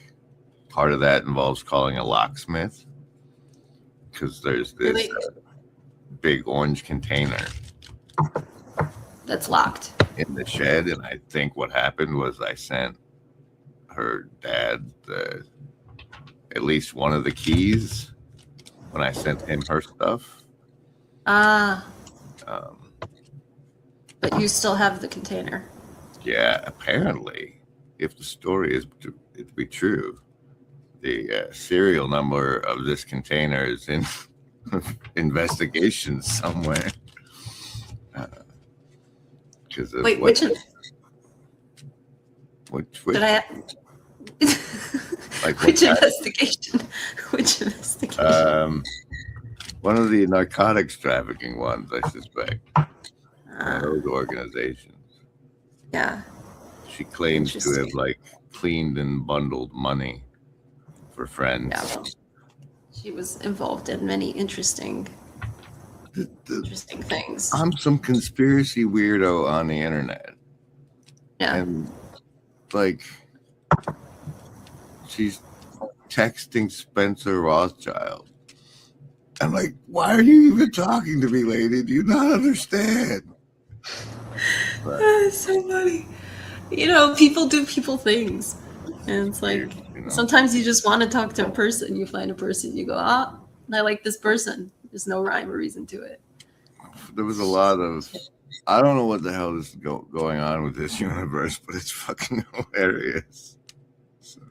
part of that involves calling a locksmith, because there's this big orange container that's locked in the shed. And I think what happened was I sent her dad at least one of the keys when I sent him her stuff. But you still have the container. Yeah, apparently, if the story is to be true, the serial number of this container is in investigation somewhere. Wait, which did I? Which investigation? Which investigation? One of the narcotics trafficking ones, I suspect. Those organizations. Yeah. She claims to have cleaned and bundled money for friends. Yeah, well, she was involved in many interesting things. I'm some conspiracy weirdo on the internet. Yeah. And she's texting Spencer Rothschild. I'm like, why are you even talking to me, lady? Do you not understand? It's so funny. People do people things. And it's like, sometimes you just want to talk to a person. You find a person, you go, I like this person. There's no rhyme or reason to it. There was a lot of, I don't know what the hell is going on with this universe, but it's fucking hilarious. So,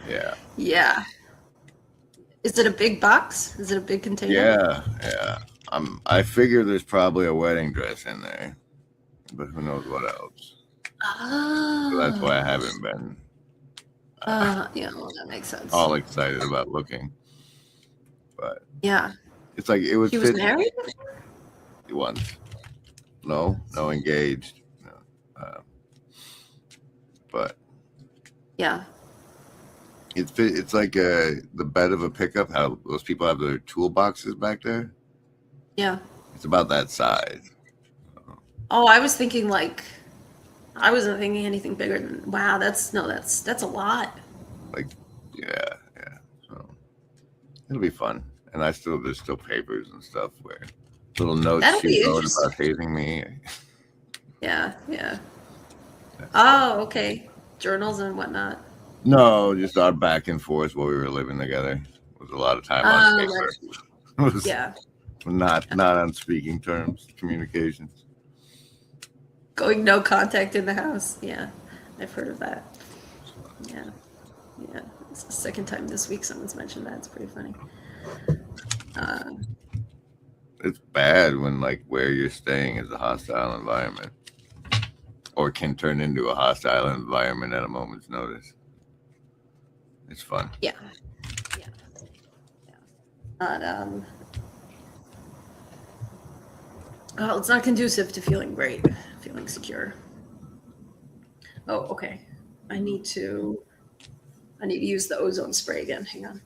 yeah. Yeah. Is it a big box? Is it a big container? Yeah. I figure there's probably a wedding dress in there. but who knows what else. Oh. So that's why I haven't been Yeah, well, that makes sense. all excited about looking. But Yeah. it's like it was He was 50 married? once. No engaged. No. But Yeah. it's like the bed of a pickup. How those people have their toolboxes back there. Yeah. It's about that size. Oh, I was thinking like I wasn't thinking anything bigger than wow, that's a lot. Like, yeah. So it'll be fun. And there's still papers and stuff where little notes That'll be she wrote interesting. about hazing me. Yeah. Oh, okay. Journals and whatnot. No, just our back and forth while we were living together. It was a lot of time on paper. It was Yeah. not on speaking terms, communications. Going no contact in the house. Yeah. I've heard of that. Yeah. It's the second time this week someone's mentioned that. It's pretty funny. It's bad when like where you're staying is a hostile environment, or can turn into a hostile environment at a moment's notice. It's fun. Yeah. But, well, it's not conducive to feeling great, feeling secure. Oh, okay. I need to use the ozone spray again. Hang on.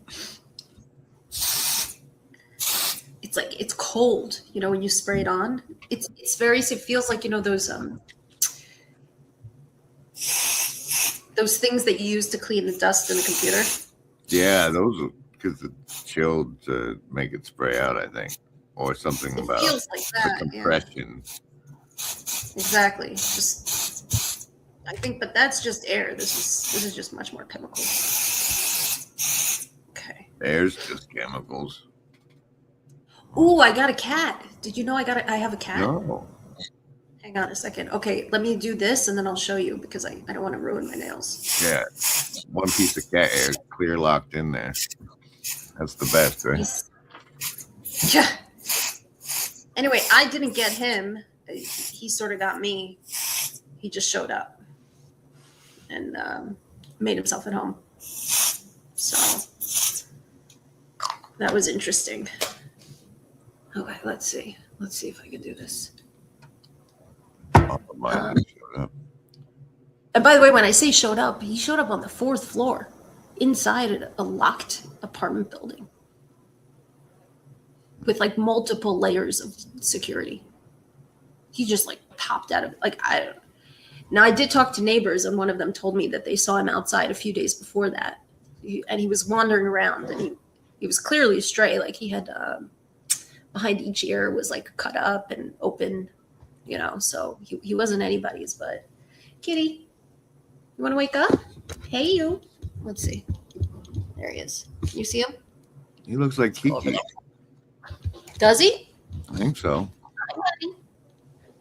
It's like it's cold, when you spray it on. It feels like those things that you use to clean the dust in the computer. Yeah, those because it's chilled to make it spray out, I think, or something about feels like that, the compression. Yeah. Exactly. I think, but that's just air. This is just much more chemical. Okay. Air's just chemicals. Ooh, I got a cat. Did you know I have a cat? No. Hang on a second. Okay, let me do this and then I'll show you because I don't want to ruin my nails. Yeah. One piece of cat hair clear locked in there. That's the best, right? Yeah. Anyway, I didn't get him. He sort of got me. He just showed up and made himself at home. So that was interesting. Okay, let's see. Let's see if I can do this. And by the way, when I say showed up, he showed up on the 4th floor inside a locked apartment building with like multiple layers of security. He just like popped out of like, I don't know. Now I did talk to neighbors and one of them told me that they saw him outside a few days before that. And he was wandering around and he was clearly a stray. Like he had behind each ear was like cut up and open, so he wasn't anybody's, but Kitty, you want to wake up? Hey, you. Let's see. There he is. You see him? He looks like Kiki. Does he? I think so. Hi, buddy.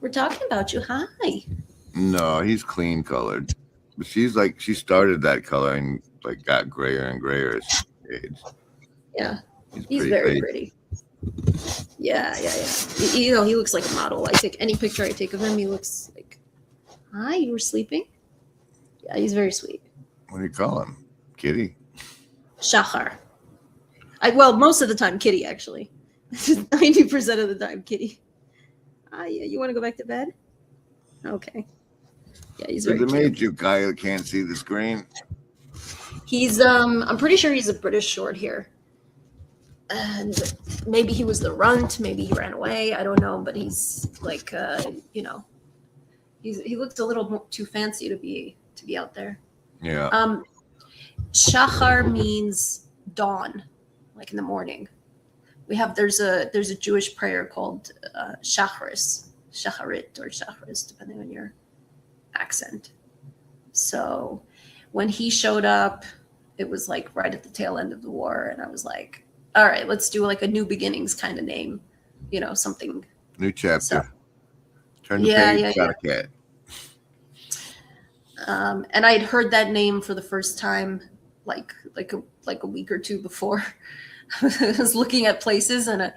We're talking about you. Hi. No, he's clean colored. But she started that color and like got grayer and grayer as she aged. Yeah. He's very pretty. Yeah. He looks like a model. I take any picture I take of him, he looks like, hi, you were sleeping? Yeah, he's very sweet. What do you call him? Kitty? Shachar. Most of the time, Kitty, actually. 90% of the time, Kitty. Yeah, you want to go back to bed? Okay. Yeah, he's very cute. cute. Made you guy who can't see the screen. He's, I'm pretty sure he's a British short hair. And maybe he was the runt, maybe he ran away, I don't know, but he's like, he looked a little too fancy to be out there. Yeah. Shachar means dawn, like in the morning. There's a Jewish prayer called Shacharis, Shacharit or Shacharis, depending on your accent. So when he showed up, it was like right at the tail end of the war, and I was like, all right, let's do like a new beginnings kind of name, something. New chapter. So, Turn the page, got a cat. And I'd heard that name for the first time like a week or two before. I was looking at places and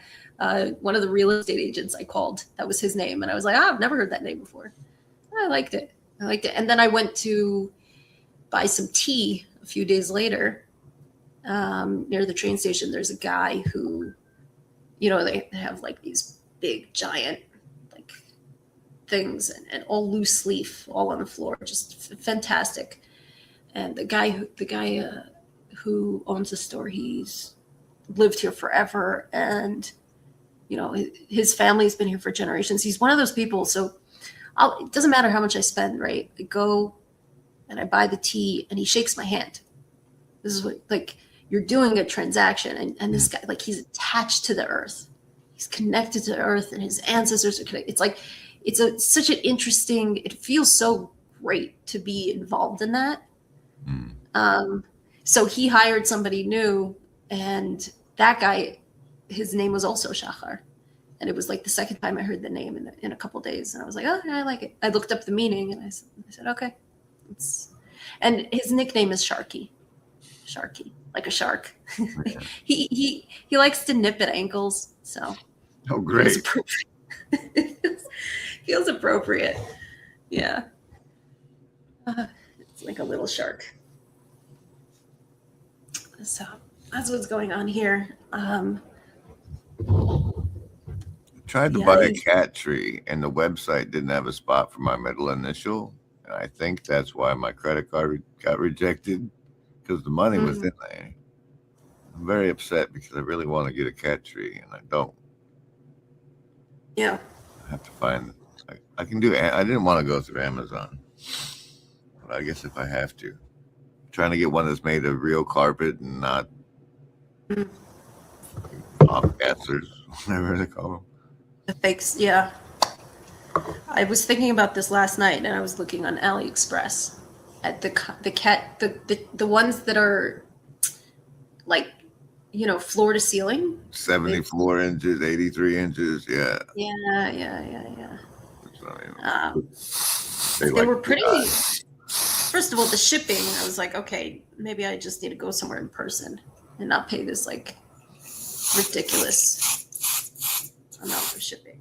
one of the real estate agents I called, that was his name. And I was like, I've never heard that name before. I liked it. And then I went to buy some tea a few days later. Near the train station, there's a guy who, they have like these big giant like things and all loose leaf all on the floor, just fantastic. And the guy who owns the store, he's lived here forever, and his family's been here for generations. He's one of those people. So it doesn't matter how much I spend, right? I go and I buy the tea, and he shakes my hand. This is what, like, you're doing a transaction, and this guy, like, he's attached to the earth. He's connected to the earth, and his ancestors are connected. It's like, such an interesting, it feels so great to be involved in that. So he hired somebody new, and that guy, his name was also Shachar. And it was like the second time I heard the name in a couple of days. And I was like, oh, yeah, I like it. I looked up the meaning, and I said, okay. And his nickname is Sharky, like a shark. Yeah. he likes to nip at ankles. So Oh, great. Feels appropriate. Yeah. It's like a little shark. So that's what's going on here. Tried to buy a cat tree, and the website didn't have a spot for my middle initial. And I think that's why my credit card got rejected, because the money was in there. I'm very upset because I really want to get a cat tree, and I don't. Yeah. I have to find. I can do. I didn't want to go through Amazon, but I guess if I have to, trying to get one that's made of real carpet and not offcasters, whatever they call them. The fakes, yeah. I was thinking about this last night, and I was looking on AliExpress at the ones that are like, floor to ceiling. 74 inches, 83 inches, yeah. Yeah. They were pretty. First of all, the shipping, I was like, okay, maybe I just need to go somewhere in person and not pay this like ridiculous amount for shipping.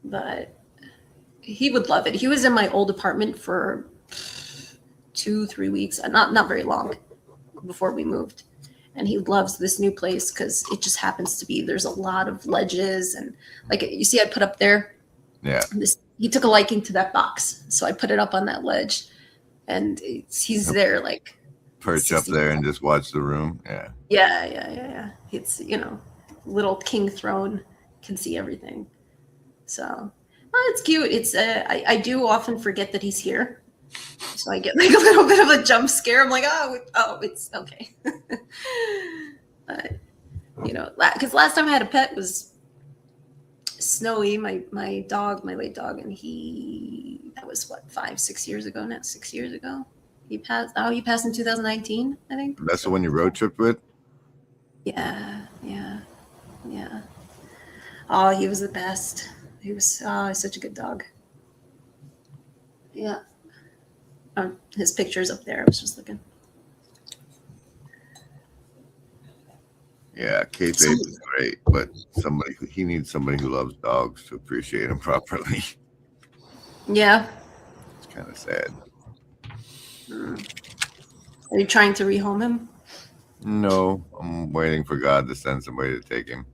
But he would love it. He was in my old apartment for 2-3 weeks, not very long before we moved. And he loves this new place because it just happens to be, there's a lot of ledges, and like, you see I put up there. Yeah. He took a liking to that box. So I put it up on that ledge, and he's there like perch up there and just watch the room. Yeah. Yeah. It's, little king throne, can see everything. So it's cute. It's I do often forget that he's here. So I get like a little bit of a jump scare. I'm like, oh, it's okay. Because last time I had a pet was Snowy, my dog, my late dog, and that was what, 5-6 years ago now. 6 years ago. He passed in 2019, I think. That's the one you road trip with? Yeah. Oh, he was the best. He's such a good dog. Yeah. His picture's up there. I was just looking. Yeah, K-Faith is great, but he needs somebody who loves dogs to appreciate him properly. Yeah. It's kind of sad. Are you trying to rehome him? No, I'm waiting for God to send somebody to take him.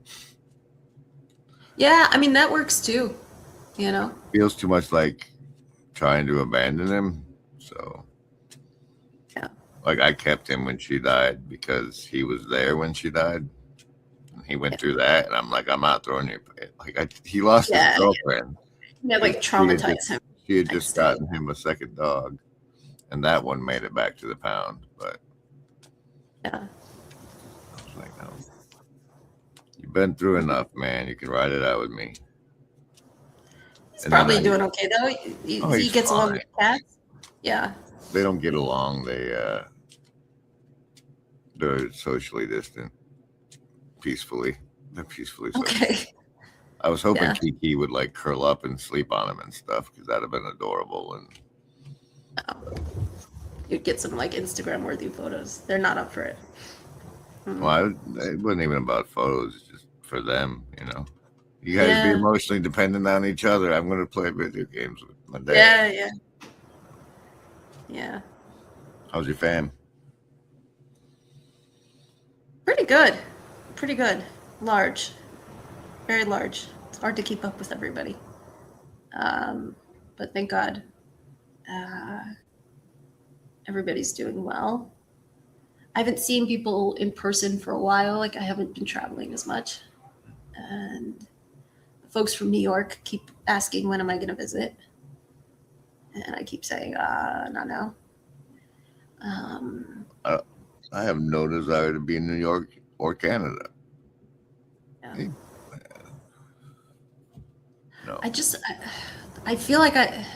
Yeah, I mean, that works too, Feels too much like trying to abandon him. So, yeah. Like, I kept him when she died because he was there when she died. And he went through that, and I'm like, I'm not throwing you. He lost his girlfriend. Yeah, like traumatized him. She had just gotten him a second dog, and that one made it back to the pound. But yeah, I was like, no. You've been through enough, man. You can ride it out with me. He's probably doing okay though. He gets along with cats. Yeah. They don't get along. They're socially distant, peacefully. They're peacefully social. Okay. I was hoping Kiki would like curl up and sleep on him and stuff, because that'd have been adorable. And you'd get some like Instagram worthy photos. They're not up for it. Well, it wasn't even about photos, just for them, You guys be Yeah. emotionally dependent on each other. I'm going to play video games with my dad. Yeah. Yeah. How's your fam? Pretty good. Pretty good. Large. Very large. It's hard to keep up with everybody. But thank God, uh, everybody's doing well. I haven't seen people in person for a while. Like, I haven't been traveling as much. And folks from New York keep asking, when am I going to visit? And I keep saying, not now. I have no desire to be in New York or Canada. Yeah. Hey, no. I feel like I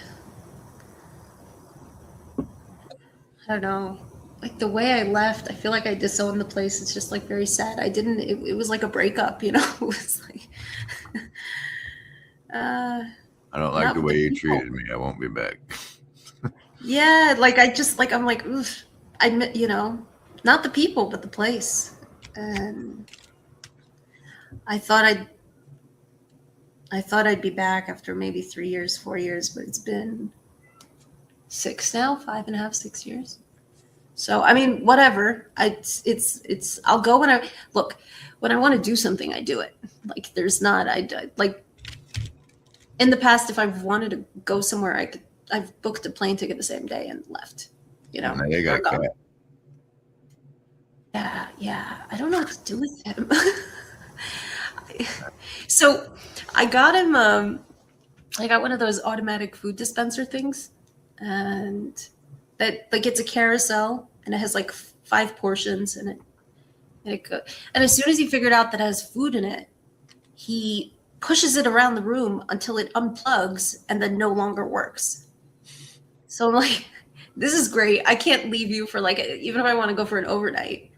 don't know. Like, the way I left, I feel like I disowned the place. It's just like very sad. It was like a breakup, you know? It was like, I don't like not the with way you people. treated me. I won't be back. Yeah, like I'm like, oof. Not the people, but the place. And I thought I'd be back after maybe 3 years, 4 years, but it's been 6 now, 5.5, 6 years. So, I mean, whatever. I'll go when I want to do something, I do it. Like, there's not, like, in the past, if I've wanted to go somewhere, I've booked a plane ticket the same day and left, Now they got a Or gone. cat. Yeah. I don't know what to do with him. So I got him, I got one of those automatic food dispenser things, and that, like, it's a carousel and it has like 5 portions, and and as soon as he figured out that it has food in it, he pushes it around the room until it unplugs and then no longer works. So I'm like, this is great. I can't leave you for, like, even if I want to go for an overnight.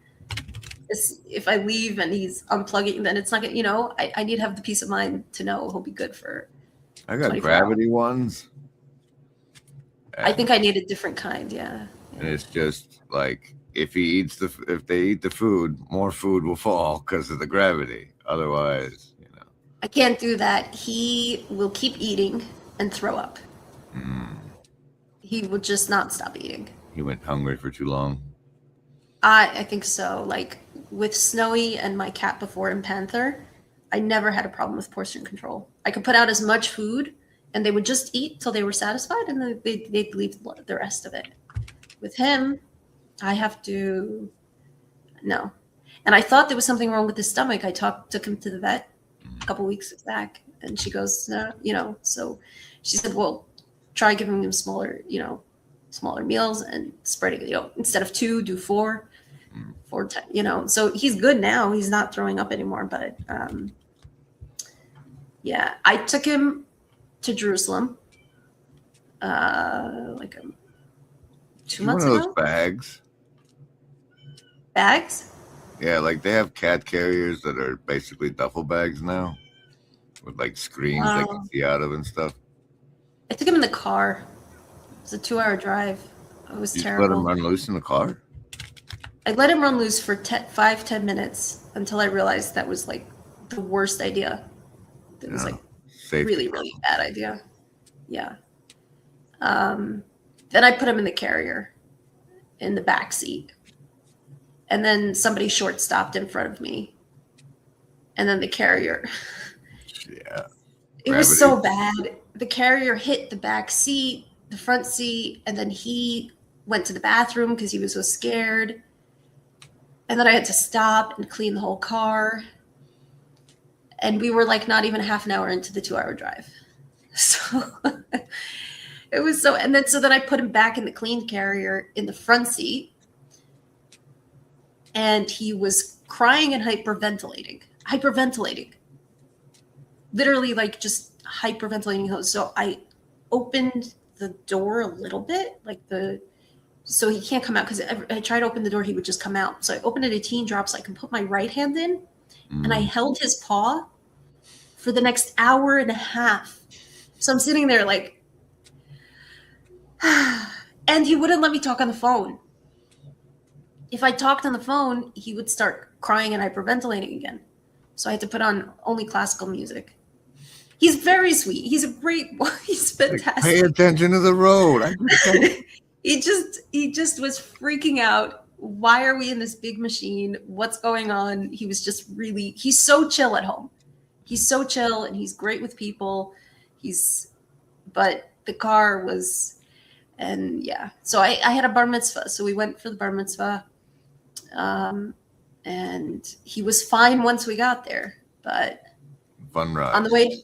If I leave and he's unplugging, then it's not gonna, I need to have the peace of mind to know he'll be good for. I got 24 hours. gravity ones. I think I need a different kind. Yeah. And it's just like, if they eat the food, more food will fall because of the gravity. Otherwise, I can't do that. He will keep eating and throw up. He will just not stop eating. He went hungry for too long. I think so. Like, with Snowy and my cat before and Panther, I never had a problem with portion control. I could put out as much food and they would just eat till they were satisfied, and then they'd leave the rest of it. With him, I have to, no. And I thought there was something wrong with his stomach. I took him to the vet a couple weeks back, and she goes, so she said, well, try giving him smaller meals and spreading, instead of 2, do 4, 10, so he's good now. He's not throwing up anymore, but yeah, I took him to Jerusalem, like 2 months One of ago. those bags. Bags? Yeah, like they have cat carriers that are basically duffel bags now, with like screens they can see out of and stuff. I took him in the car. It was a 2-hour drive. It was You terrible. let him run loose in the car? I let him run loose for 5-10 minutes until I realized that was like the worst idea. It was like Safety really, really bad idea. Yeah. Then I put him in the carrier in the back seat. And then somebody short stopped in front of me. And then the carrier. Yeah. It was so bad. The carrier hit the back seat, the front seat, and then he went to the bathroom because he was so scared. And then I had to stop and clean the whole car. And we were like not even half an hour into the 2-hour drive. So it was so, and then so then I put him back in the clean carrier in the front seat. And he was crying and hyperventilating. Literally, like, just hyperventilating. So I opened the door a little bit, so he can't come out, because I tried to open the door, he would just come out. So I opened it a teen drop so I can put my right hand in, and I held his paw for the next hour and a half. So I'm sitting there like, and he wouldn't let me talk on the phone. If I talked on the phone, he would start crying and hyperventilating again. So I had to put on only classical music. He's very sweet. He's a great boy. He's Like, pay fantastic. attention to the road. he just was freaking out. Why are we in this big machine? What's going on? He was just really, he's so chill at home. He's so chill and he's great with people. But the car was, and yeah. So I had a bar mitzvah. So we went for the bar mitzvah. And he was fine once we got there. But Fun ride. on the way,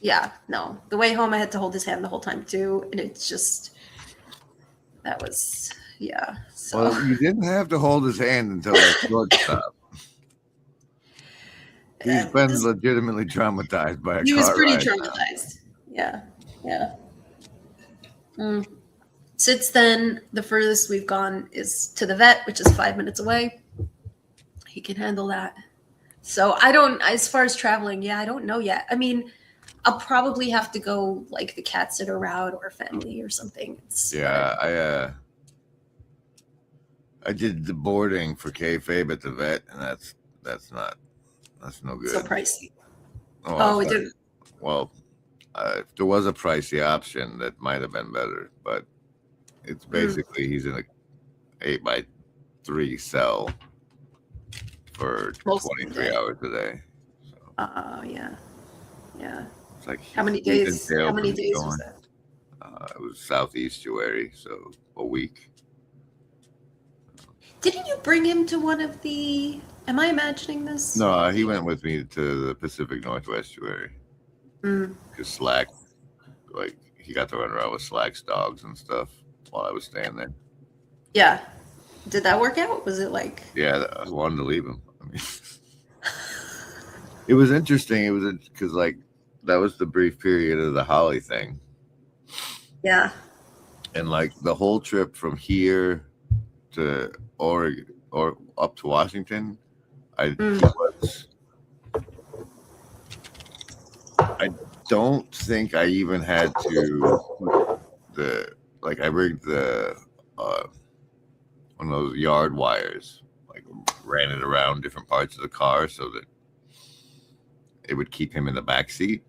yeah, no. The way home, I had to hold his hand the whole time too. And it's just, that was, yeah. So. Well, you didn't have to hold his hand until that shortstop. He's been legitimately traumatized by a car. He was pretty ride traumatized. Yeah, yeah. Since then, the furthest we've gone is to the vet, which is 5 minutes away. He can handle that. So I don't, as far as traveling, yeah, I don't know yet. I mean, I'll probably have to go like the cat sitter route or family or something. Yeah, I did the boarding for kayfabe at the vet, and that's no good. So pricey. Oh, it didn't. Well, if there was a pricey option, that might have been better, but it's basically he's in a 8x3 cell for Most 23 hours a day. So Yeah. it's like How many days? How many days was that? It was southeastuary, so a week. Didn't you bring him to one of the? Am I imagining this? No, he went with me to the Pacific Northwestuary. Because Slack, like, he got to run around with Slack's dogs and stuff while I was staying there. Yeah. Did that work out? Was it like? Yeah, I wanted to leave him. I mean, it was interesting. It was because, like, that was the brief period of the Holly thing. Yeah. And, like, the whole trip from here to Oregon or up to Washington, I don't think I even had to I rigged the one of those yard wires, like ran it around different parts of the car so that it would keep him in the back seat.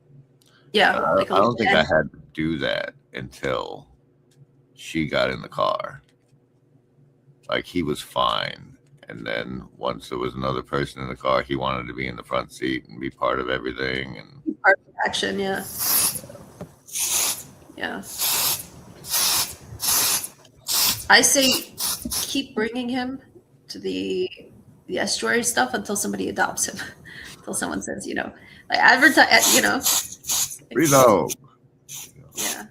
Yeah. I don't think I had to do that until she got in the car. Like, he was fine. And then once there was another person in the car, he wanted to be in the front seat and be part of everything. And part of the action, yeah. Yeah. I say keep bringing him to the estuary stuff until somebody adopts him. Until someone says, like advertise, Reload. Yeah.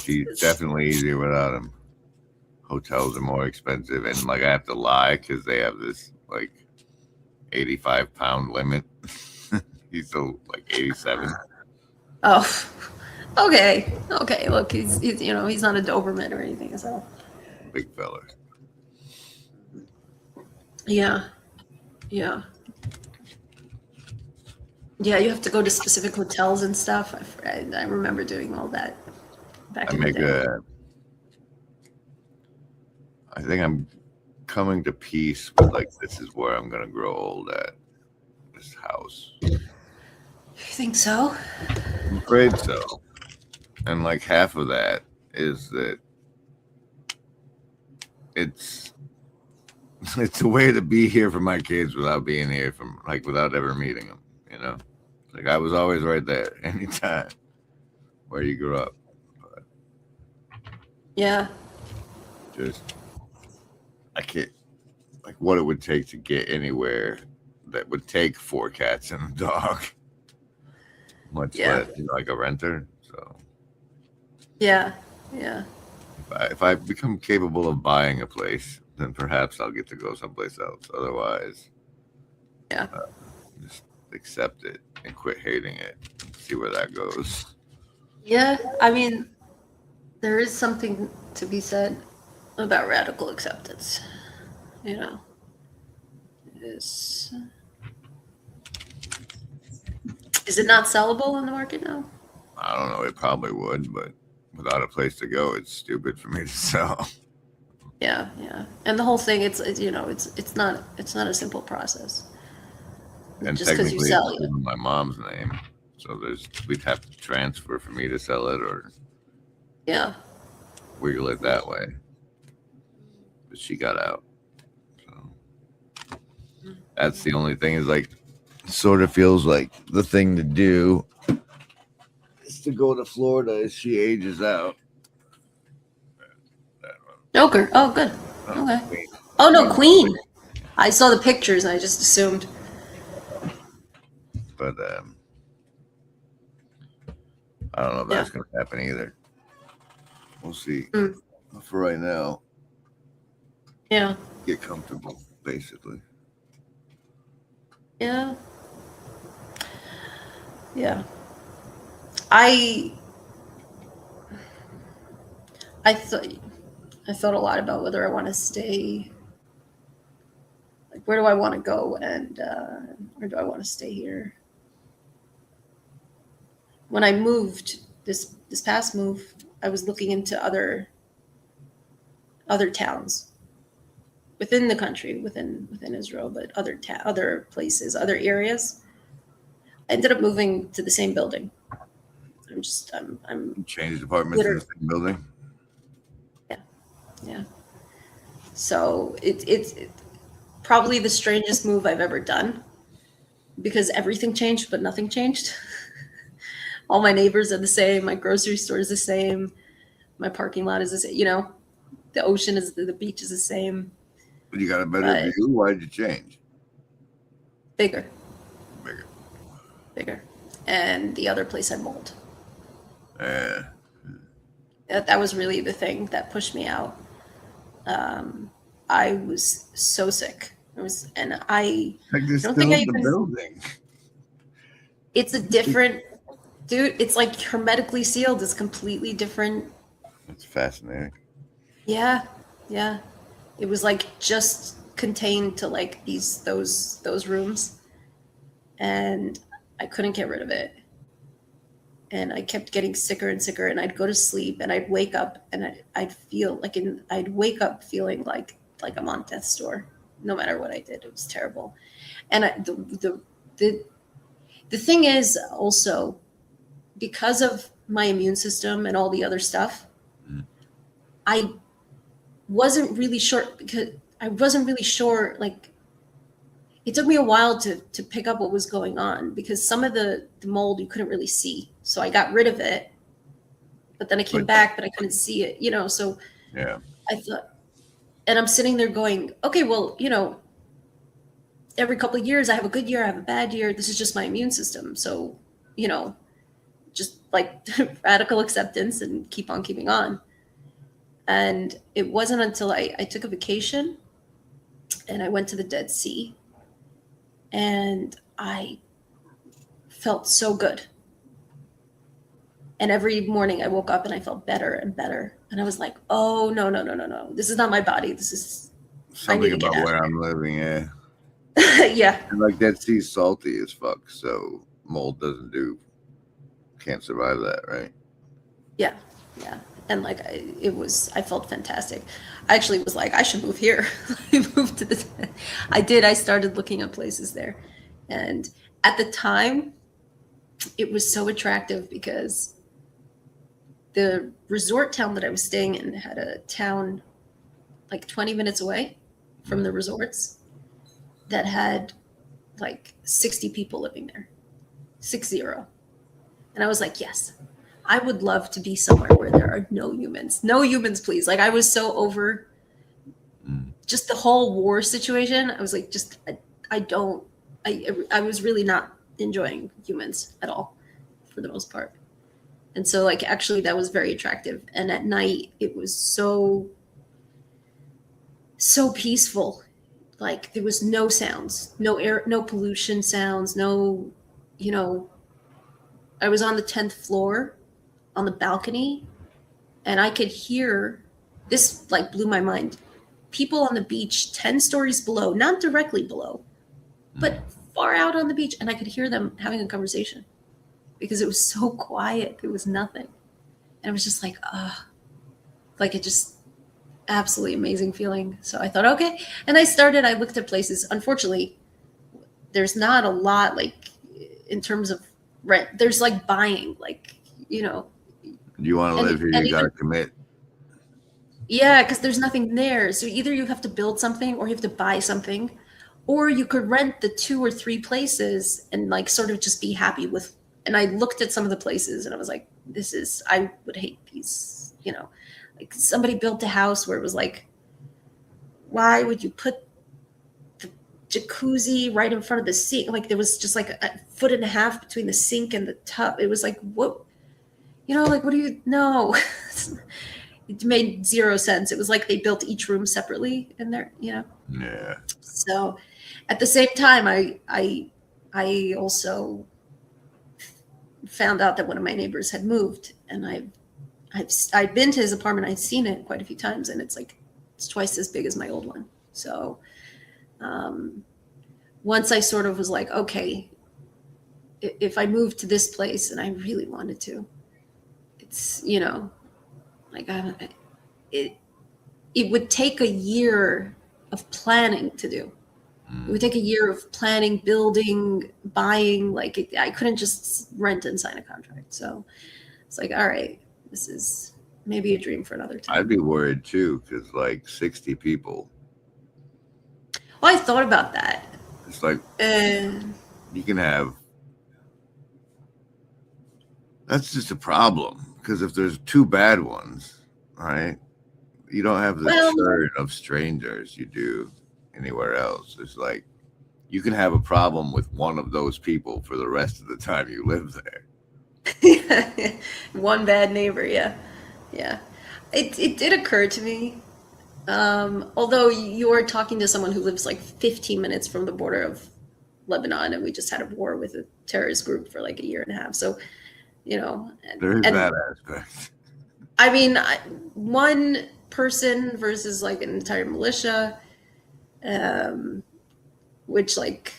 It's definitely easier without him. Hotels are more expensive, and like I have to lie because they have this like 85-pound limit. He's still like 87. Oh, okay. Look, he's he's not a Doberman or anything, so Big fella. yeah. You have to go to specific hotels and stuff. I remember doing all that back in the day. I think I'm coming to peace with, like, this is where I'm gonna grow old at. This house. You think so? I'm afraid so. And like half of that is that it's a way to be here for my kids without being here without ever meeting them. Like, I was always right there anytime where you grew up. But Yeah. I can't, like, what it would take to get anywhere that would take 4 cats and a dog, much less like a renter. So Yeah. if I become capable of buying a place, then perhaps I'll get to go someplace else. Otherwise, just accept it and quit hating it and see where that goes. Yeah, I mean, there is something to be said about radical acceptance. Is it not sellable in the market now? I don't know. It probably would, but without a place to go, it's stupid for me to sell. Yeah. And the whole thing, it's not a simple process. And just because technically, you sell it's in my mom's name. It's So we'd have to transfer for me to sell it or Yeah. wiggle it that way. But she got out. So that's the only thing is like, sort of feels like the thing to do is to go to Florida as she ages out. Joker. Oh, good. Okay. Queen. Oh no, Queen. I saw the pictures and I just assumed. But I don't know if that's going to happen either. We'll see. Mm. For right now, Yeah. get comfortable, basically. Yeah. Yeah. I thought a lot about whether I want to stay. Like, where do I want to go, and or do I want to stay here? When I moved this past move, I was looking into other towns within the country, within Israel, but other places, other areas. I ended up moving to the same building. I'm Change departments in the same building. Yeah. So it's probably the strangest move I've ever done because everything changed, but nothing changed. All my neighbors are the same. My grocery store is the same. My parking lot is the same. You know, the ocean is the beach is the same. But you got a better view. Why did you change? Bigger. Bigger. And the other place had mold. Yeah. That was really the thing that pushed me out. I was so sick. I don't think I even. Building. It's a different, dude. It's like hermetically sealed. It's completely different. That's fascinating. Yeah. It was like just contained to like those rooms, and I couldn't get rid of it. And I kept getting sicker and sicker, and I'd go to sleep and I'd wake up and I'd feel like I'd wake up feeling like I'm on death's door, no matter what I did. It was terrible. And the thing is also, because of my immune system and all the other stuff, I wasn't really sure like it took me a while to pick up what was going on because some of the mold you couldn't really see. So I got rid of it, but then I came back, but I couldn't see it, you know? So yeah, I thought, and I'm sitting there going, okay, well, you know, every couple of years I have a good year, I have a bad year. This is just my immune system. So, you know, just like radical acceptance and keep on keeping on. And it wasn't until I took a vacation and I went to the Dead Sea and I felt so good. And every morning I woke up and I felt better and better. And I was like, oh, no. This is not my body. This is something about where I'm living. Yeah. Yeah. And like Dead Sea's salty as fuck. So mold can't survive that, right? Yeah. And like I felt fantastic. I actually was like, I should move here. I started looking at places there. And at the time, it was so attractive because the resort town that I was staying in had a town like 20 minutes away from the resorts that had like 60 people living there, 60. And I was like, yes, I would love to be somewhere where there are no humans, please. Like I was so over just the whole war situation. I was like, I was really not enjoying humans at all for the most part. And so like, actually that was very attractive. And at night it was so peaceful. Like there was no sounds, no air, no pollution sounds, no, you know, I was on the 10th floor on the balcony and I could hear, this like blew my mind, people on the beach 10 stories below, not directly below, but far out on the beach. And I could hear them having a conversation because it was so quiet. There was nothing. And I was just like, like it just absolutely amazing feeling. So I thought, okay. And I looked at places. Unfortunately, there's not a lot like in terms of rent. There's like buying, like, you know, You want to and live here, and you got even to commit. yeah, because there's nothing there. So either you have to build something or you have to buy something, or you could rent the 2 or 3 places and like sort of just be happy with. And I looked at some of the places and I was like, this is, I would hate these, you know, like somebody built a house where it was like, why would you put the jacuzzi right in front of the sink? Like there was just like a foot and a half between the sink and the tub. It was like, what, you know, like, what do you, no. It made zero sense. It was like they built each room separately in there, you know. Yeah. So, at the same time, I also found out that one of my neighbors had moved, and I've been to his apartment. I've seen it quite a few times, and it's like it's twice as big as my old one. So, once I sort of was like, okay, if I moved to this place and I really wanted to, it's, you know, like it would take a year of planning to do. It would take a year of planning, building, buying. Like I couldn't just rent and sign a contract. So it's like, all right, this is maybe a dream for another time. I'd be worried too, because like 60 people, Well, I thought about that. it's like And you can have. That's just a problem, because if there's 2 bad ones, right? You don't have the well, churn of strangers you do anywhere else. It's like you can have a problem with one of those people for the rest of the time you live there. one bad neighbor, yeah. Yeah. It did occur to me. Although you are talking to someone who lives like 15 minutes from the border of Lebanon, and we just had a war with a terrorist group for like a year and a half. So, you know, There is and that aspect. I mean, one person versus like an entire militia, which like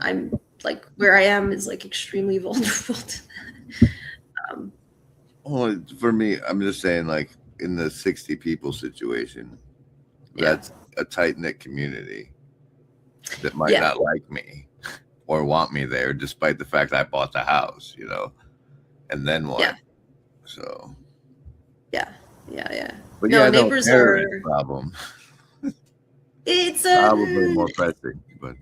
I'm like where I am is like extremely vulnerable to that. Well, for me, I'm just saying, like in the 60 people situation, Yeah. that's a tight knit community that might Yeah. not like me or want me there, despite the fact I bought the house, you know. And then what? Yeah. So. Yeah. But No, yeah, no, neighbors terrorist are. problem. It's Probably more pressing, but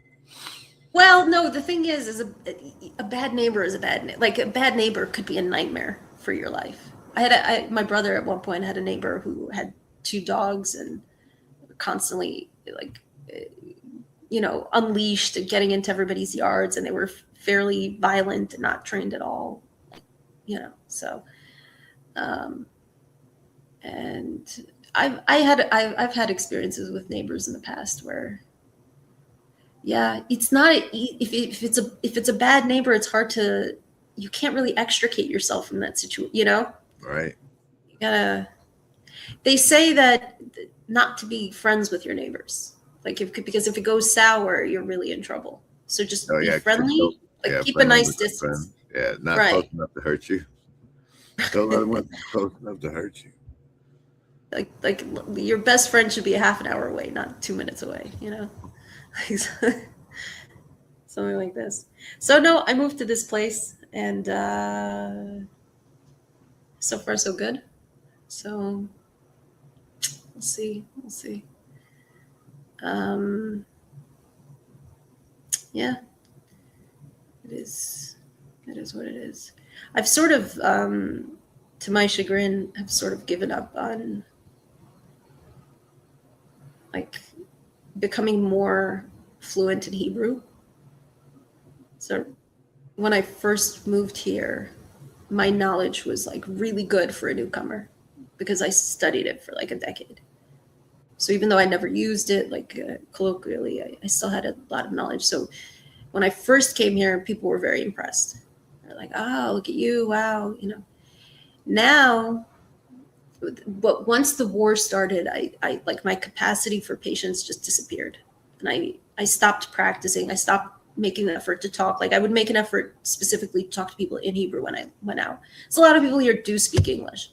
well, no. The thing is a bad neighbor is a like a bad neighbor could be a nightmare for your life. My brother at one point had a neighbor who had 2 dogs and constantly like, you know, unleashed and getting into everybody's yards, and they were fairly violent and not trained at all, you know. So, and I've had experiences with neighbors in the past where, yeah, it's not if it's a bad neighbor, it's hard to, you can't really extricate yourself from that situation, you know. right. You gotta, they say that not to be friends with your neighbors, like because if it goes sour, you're really in trouble. So just Oh be yeah, friendly, like keep a friendly nice with your distance. friend. Yeah, not Right. close enough to hurt you. Don't let them close enough to hurt you. Like your best friend should be a half an hour away, not 2 minutes away, you know. Something like this. So no, I moved to this place, and so far so good. So we'll see. Yeah, it is what it is. I've sort of, to my chagrin, have sort of given up on like becoming more fluent in Hebrew. So when I first moved here, my knowledge was like really good for a newcomer because I studied it for like a decade. So even though I never used it, like colloquially, I still had a lot of knowledge. So when I first came here, people were very impressed. They're like, "Oh, look at you! Wow!" You know. Now, but once the war started, I like my capacity for patience just disappeared, and I stopped practicing. I stopped making the effort to talk. Like I would make an effort specifically to talk to people in Hebrew when I went out. So a lot of people here do speak English,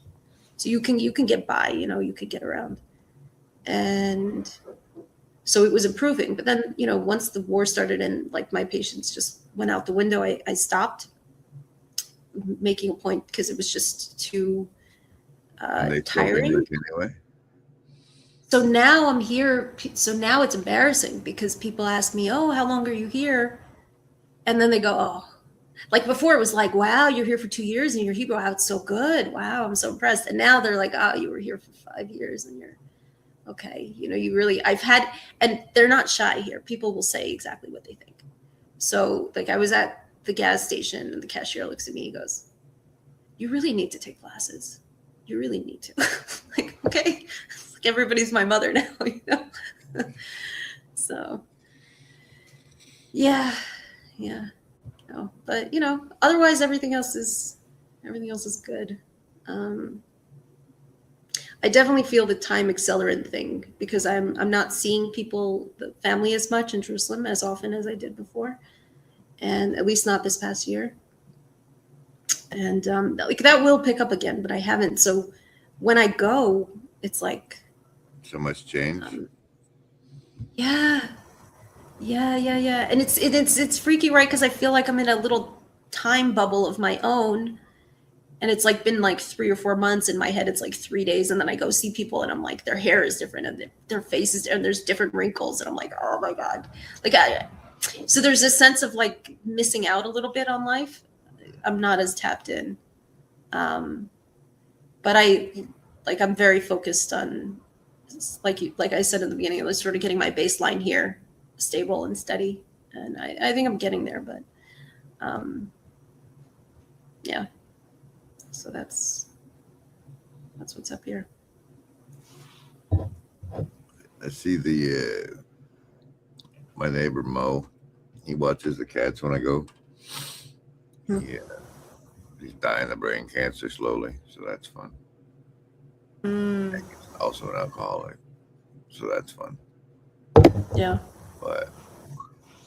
so you can get by. You know, you could get around, and so it was improving. But then, you know, once the war started and like my patience just went out the window, I stopped. making a point because it was just too And they still tiring. didn't anyway. So now I'm here. So now it's embarrassing because people ask me, "Oh, how long are you here?" And then they go, "Oh." Like before, it was like, "Wow, you're here for 2 years and your Hebrew out's so good. Wow, I'm so impressed." And now they're like, "Oh, you were here for 5 years and you're okay." You really, I've had, and they're not shy here. People will say exactly what they think. So, like, I was at the gas station and the cashier looks at me. He goes, "You really need to take classes. You really need to." Like, okay, it's like everybody's my mother now, you know. So, yeah. No, but otherwise everything else is good. Um, I definitely feel the time accelerant thing because I'm not seeing people, the family, as much in Jerusalem as often as I did before, and at least not this past year. And like that will pick up again, but I haven't. So when I go, it's like So much change. yeah, and it's freaky, right? Because I feel like I'm in a little time bubble of my own. And it's like been like 3 or 4 months in my head. It's like 3 days. And then I go see people and I'm like, their hair is different and their faces, and there's different wrinkles. And I'm like, oh my God. So there's this sense of like missing out a little bit on life. I'm not as tapped in. But I'm very focused on, like I said in the beginning, I was sort of getting my baseline here stable and steady. And I think I'm getting there, but yeah. So that's what's up here. I see my neighbor Mo. He watches the cats when I go. Yeah, he's dying of brain cancer slowly, so that's fun. He's also an alcoholic, so that's fun. Yeah.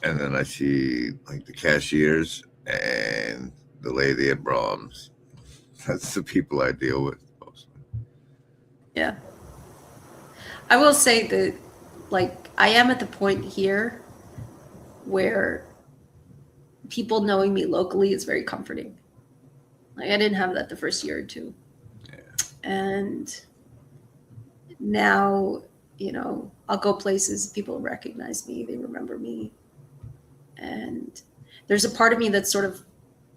And then I see like the cashiers and the lady at Brahms. That's the people I deal with mostly. Yeah. I will say that, like, I am at the point here where people knowing me locally is very comforting. Like, I didn't have that the first year or two. Yeah. And now, I'll go places, people recognize me, they remember me. And there's a part of me that's sort of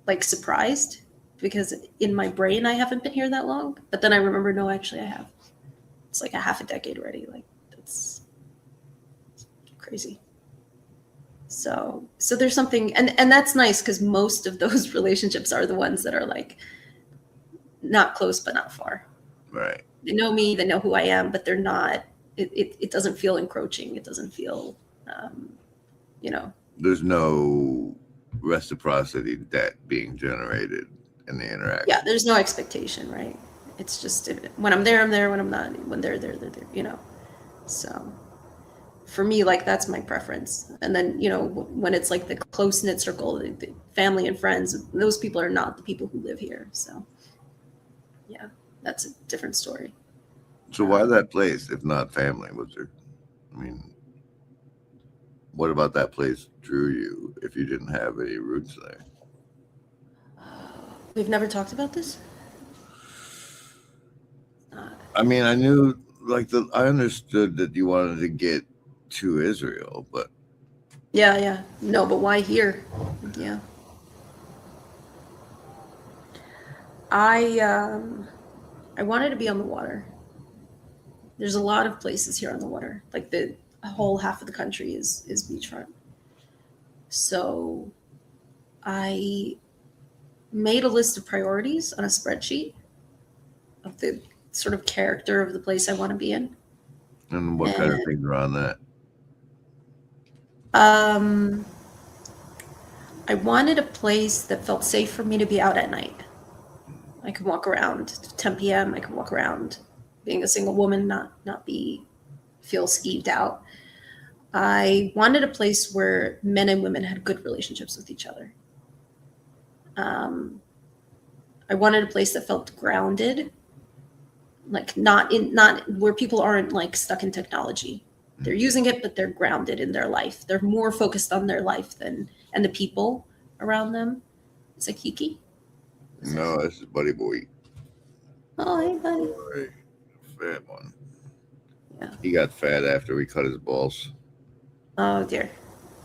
like surprised because in my brain I haven't been here that long, but then I remember, no, actually I have. It's like a half a decade already. Like that's crazy. So there's something, and that's nice because most of those relationships are the ones that are like not close but not far. Right. They know me, they know who I am, but they're not. It doesn't feel encroaching. It doesn't feel, There's no reciprocity debt being generated in the interaction. Yeah, there's no expectation, right? It's just when I'm there, I'm there. When I'm not, when they're there, they're there. So for me, like that's my preference. And then when it's like the close knit circle, the family and friends, those people are not the people who live here. So yeah, that's a different story. So why that place if not family? Was there? I mean, what about that place drew you if you didn't have any roots there? We've never talked about this. I mean, I knew I understood that you wanted to get to Israel, but Yeah. No, but why here? Yeah. I wanted to be on the water. There's a lot of places here on the water. Like the whole half of the country is beachfront. So I made a list of priorities on a spreadsheet of the sort of character of the place I want to be in. and what kind of things are on that? I wanted a place that felt safe for me to be out at night. I could walk around to 10 p.m. I could walk around being a single woman, not feel skeeved out. I wanted a place where men and women had good relationships with each other. I wanted a place that felt grounded, like not where people aren't like stuck in technology. They're using it, but they're grounded in their life. They're more focused on their life and the people around them. Is that Kiki? No, this is Buddy Boy. Oh, hey, buddy. Right. Fat one. Yeah. He got fat after we cut his balls. Oh, dear.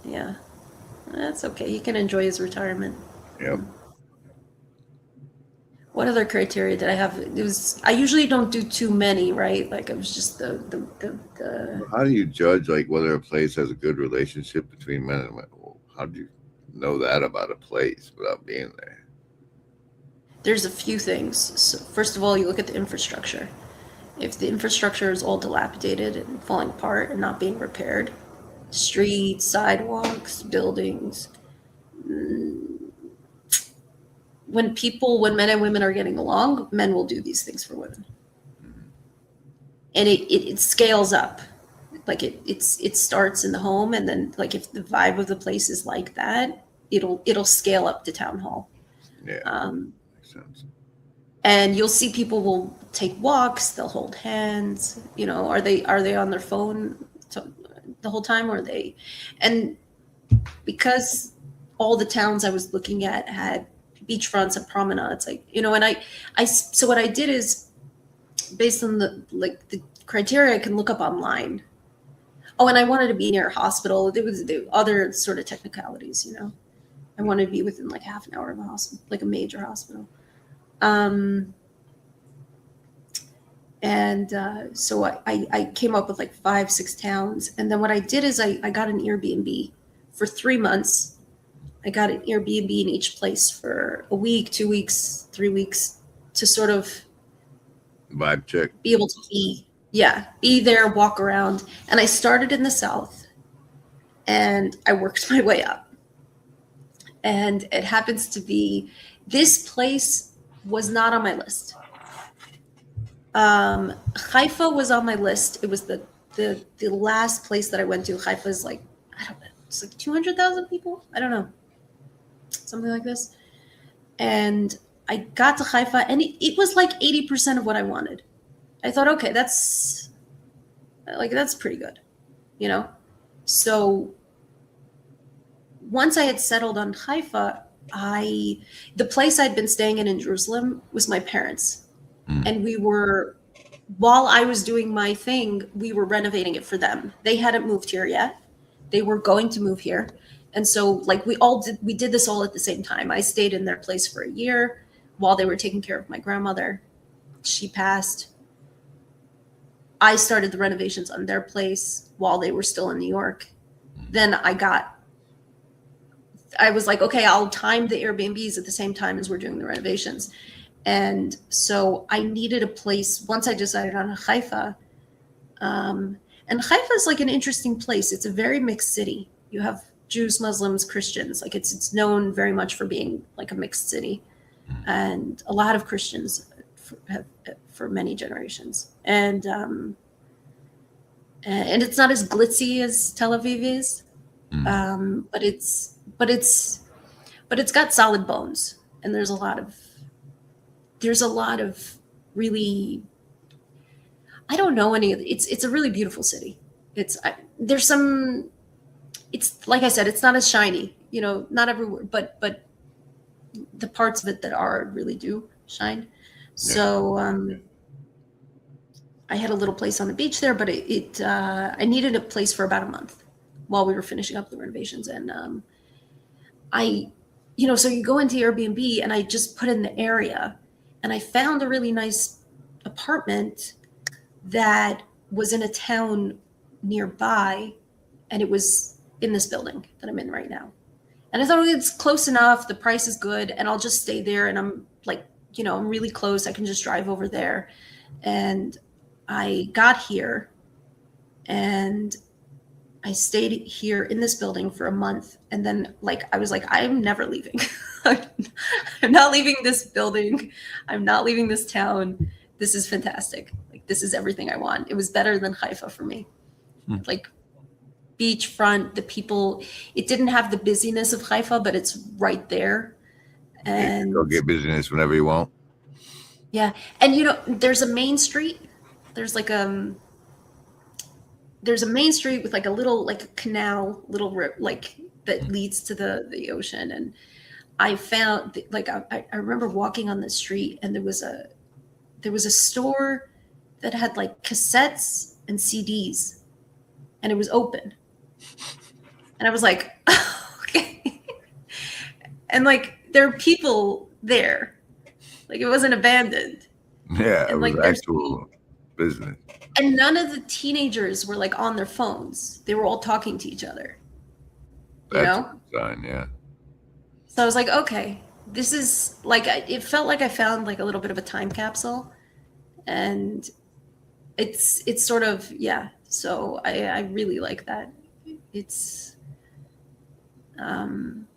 Yeah. That's okay. He can enjoy his retirement. Yep. What other criteria did I have? It was, I usually don't do too many, right? Like it was just the How do you judge like whether a place has a good relationship between men and women? Well, how do you know that about a place without being there? there's a few things. So first of all, you look at the infrastructure. If the infrastructure is all dilapidated and falling apart and not being repaired, streets, sidewalks, buildings, when men and women are getting along, men will do these things for women. And it scales up. Like it starts in the home, and then like if the vibe of the place is like that, it'll scale up to town hall. Yeah, makes sense. And you'll see people will take walks, they'll hold hands, are they on their phone the whole time, or are they? And because all the towns I was looking at had beachfronts and promenades, so what I did is, based on the criteria I can look up online. Oh, and I wanted to be near a hospital. There was the other sort of technicalities, I wanted to be within like half an hour of a hospital, like a major hospital. So I came up with like 5-6 towns. And then what I did is I got an Airbnb for 3 months. I got an Airbnb in each place for a week, 2 weeks, 3 weeks, to sort of Vibe check. be able to be there, walk around. And I started in the South and I worked my way up. And it happens to be, this place was not on my list. Haifa was on my list. It was the last place that I went to. Haifa is like, I don't know, it's like 200,000 people. I don't know, something like this. And I got to Haifa, and it was like 80% of what I wanted. I thought, okay, that's pretty good, So once I had settled on Haifa, the place I'd been staying in Jerusalem was my parents. And while I was doing my thing, we were renovating it for them. They hadn't moved here yet. They were going to move here. And so we did this all at the same time. I stayed in their place for a year while they were taking care of my grandmother. She passed. I started the renovations on their place while they were still in New York. Then I was like, okay, I'll time the Airbnbs at the same time as we're doing the renovations. And so I needed a place once I decided on Haifa. And Haifa is like an interesting place. It's a very mixed city. You have Jews, Muslims, Christians. Like it's known very much for being like a mixed city, and a lot of Christians for many generations. And it's not as glitzy as Tel Aviv is, but it's got solid bones, and there's a lot of really, I don't know any of it's a really beautiful city. It's like I said, it's not as shiny, not everywhere, but the parts of it that are really do shine. So I had a little place on the beach there, but I needed a place for about a month while we were finishing up the renovations. And so you go into Airbnb, and I just put in the area, and I found a really nice apartment that was in a town nearby, and it was in this building that I'm in right now. And I thought, okay, it's close enough, the price is good, and I'll just stay there, and I'm like, I'm really close, I can just drive over there. And I got here, and I stayed here in this building for a month, and then I was like, I'm never leaving. I'm not leaving this building. I'm not leaving this town. This is fantastic. This is everything I want. It was better than Haifa for me. Beachfront, the people, it didn't have the busyness of Haifa, but it's right there. And go get business whenever you want. Yeah. And there's a main street. There's a main street with a little canal, that leads to the ocean. And I found like I remember walking on the street and there was a store that had like cassettes and CDs and it was open. And I was like, okay. And like there are people there. Like it wasn't abandoned. Yeah, it And was like there's actual business. and none of the teenagers were like on their phones. They were all talking to each other. You That's know? a good sign, yeah. So I was like, okay, this is like it felt like I found like a little bit of a time capsule, and it's sort of yeah. So I really like that. It's and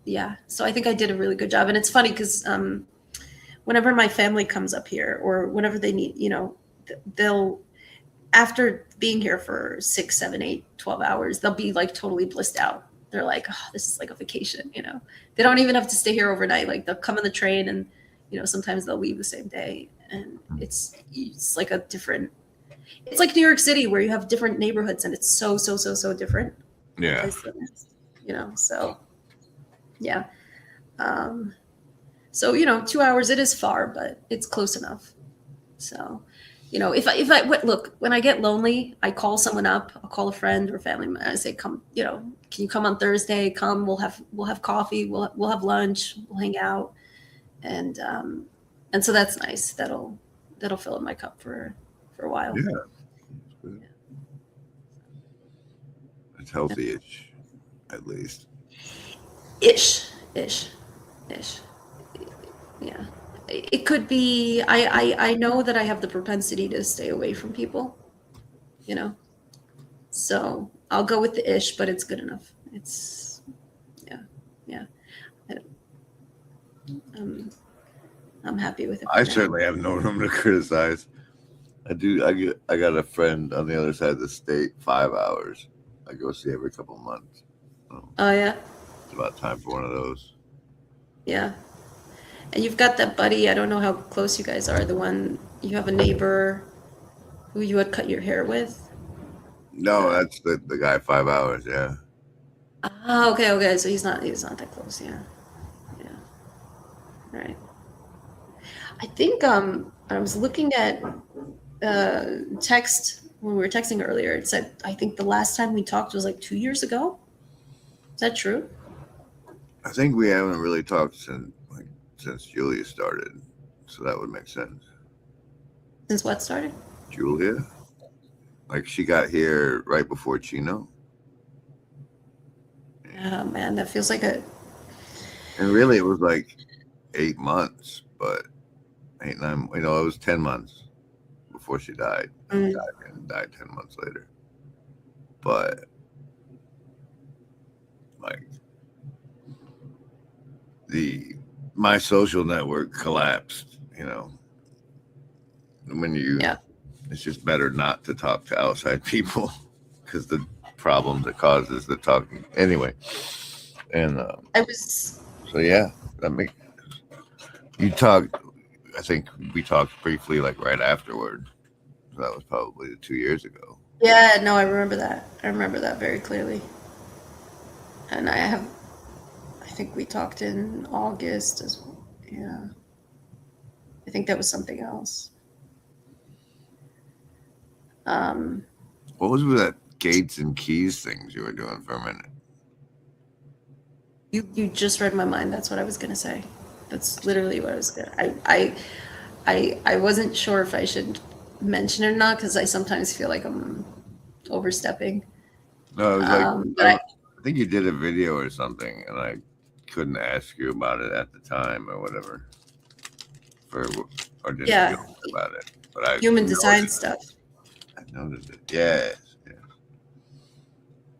yeah. So I think I did a really good job, and it's funny because whenever my family comes up here or whenever they need, they'll after being here for 6, 7, 8, 12 hours, they'll be like totally blissed out. They're like, oh, this is like a vacation, They don't even have to stay here overnight. Like they'll come on the train and, sometimes they'll leave the same day. And it's like a different, it's like New York City where you have different neighborhoods and it's so, so, so, so different. Yeah. So yeah. So, 2 hours, it is far, but it's close enough. So, if I look, when I get lonely, I call someone up. I'll call a friend or family member. I say, come, can you come on Thursday? Come, we'll have coffee. We'll have lunch. We'll hang out, and so that's nice. That'll fill up my cup for a while. Yeah. It's healthy-ish, at least. Ish. Yeah. It could be. I know that I have the propensity to stay away from people. So I'll go with the ish, but it's good enough. It's yeah. I'm happy with it. I certainly have no room to criticize. I got a friend on the other side of the state, 5 hours. I go see every couple of months. Oh yeah. It's about time for one of those. Yeah. And you've got that buddy. I don't know how close you guys are. The one you have a neighbor who you would cut your hair with. No, that's the guy 5 hours. Yeah. Ah, okay. So he's not that close. Yeah. Right. I think I was looking at text when we were texting earlier. It said I think the last time we talked was like 2 years ago. Is that true? I think we haven't really talked since Julia started, so that would make sense. Since what started? Julia, like she got here right before Chino. Oh man, that feels like a. And really, it was like 8 months, but 8, 9. It was 10 months before she died. And died 10 months later. But like my social network collapsed. When it's just better not to talk to outside people because the problems it causes the talking anyway. And I was. so yeah, you talked. I think we talked briefly like right afterward. That was probably 2 years ago. Yeah, no, I remember that. I remember that very clearly. And I think we talked in August as well. Yeah. I think that was something else. What was with that Gates and Keys things you were doing for a minute? You just read my mind. That's what I was gonna say. That's literally what I was gonna. I wasn't sure if I should mention it or not because I sometimes feel like I'm overstepping. No, it was But I think you did a video or something, and I couldn't ask you about it at the time or whatever. Or didn't feel about it. But human design stuff. I noticed it. Yes.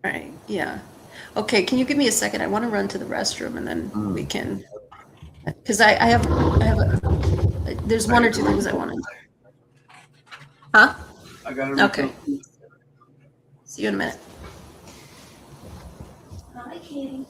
Right. Yeah. Okay. Can you give me a second? I want to run to the restroom and then we can. Because I have there's one or two things I want to. Huh? I got it. Okay. See you in a minute. Hi, Katie.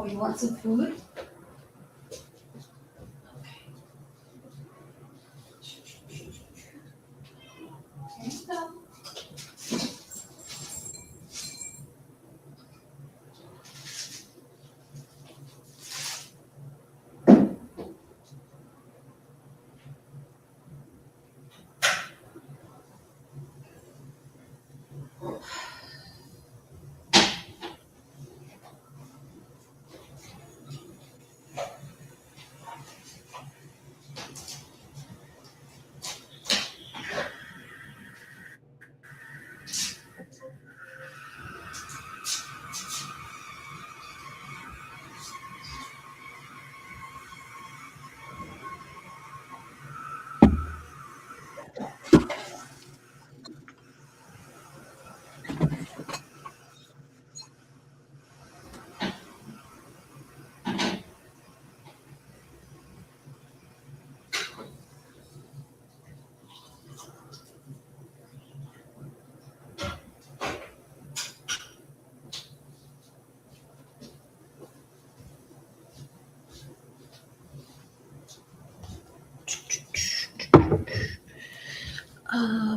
Oh, you want some food? Here you go.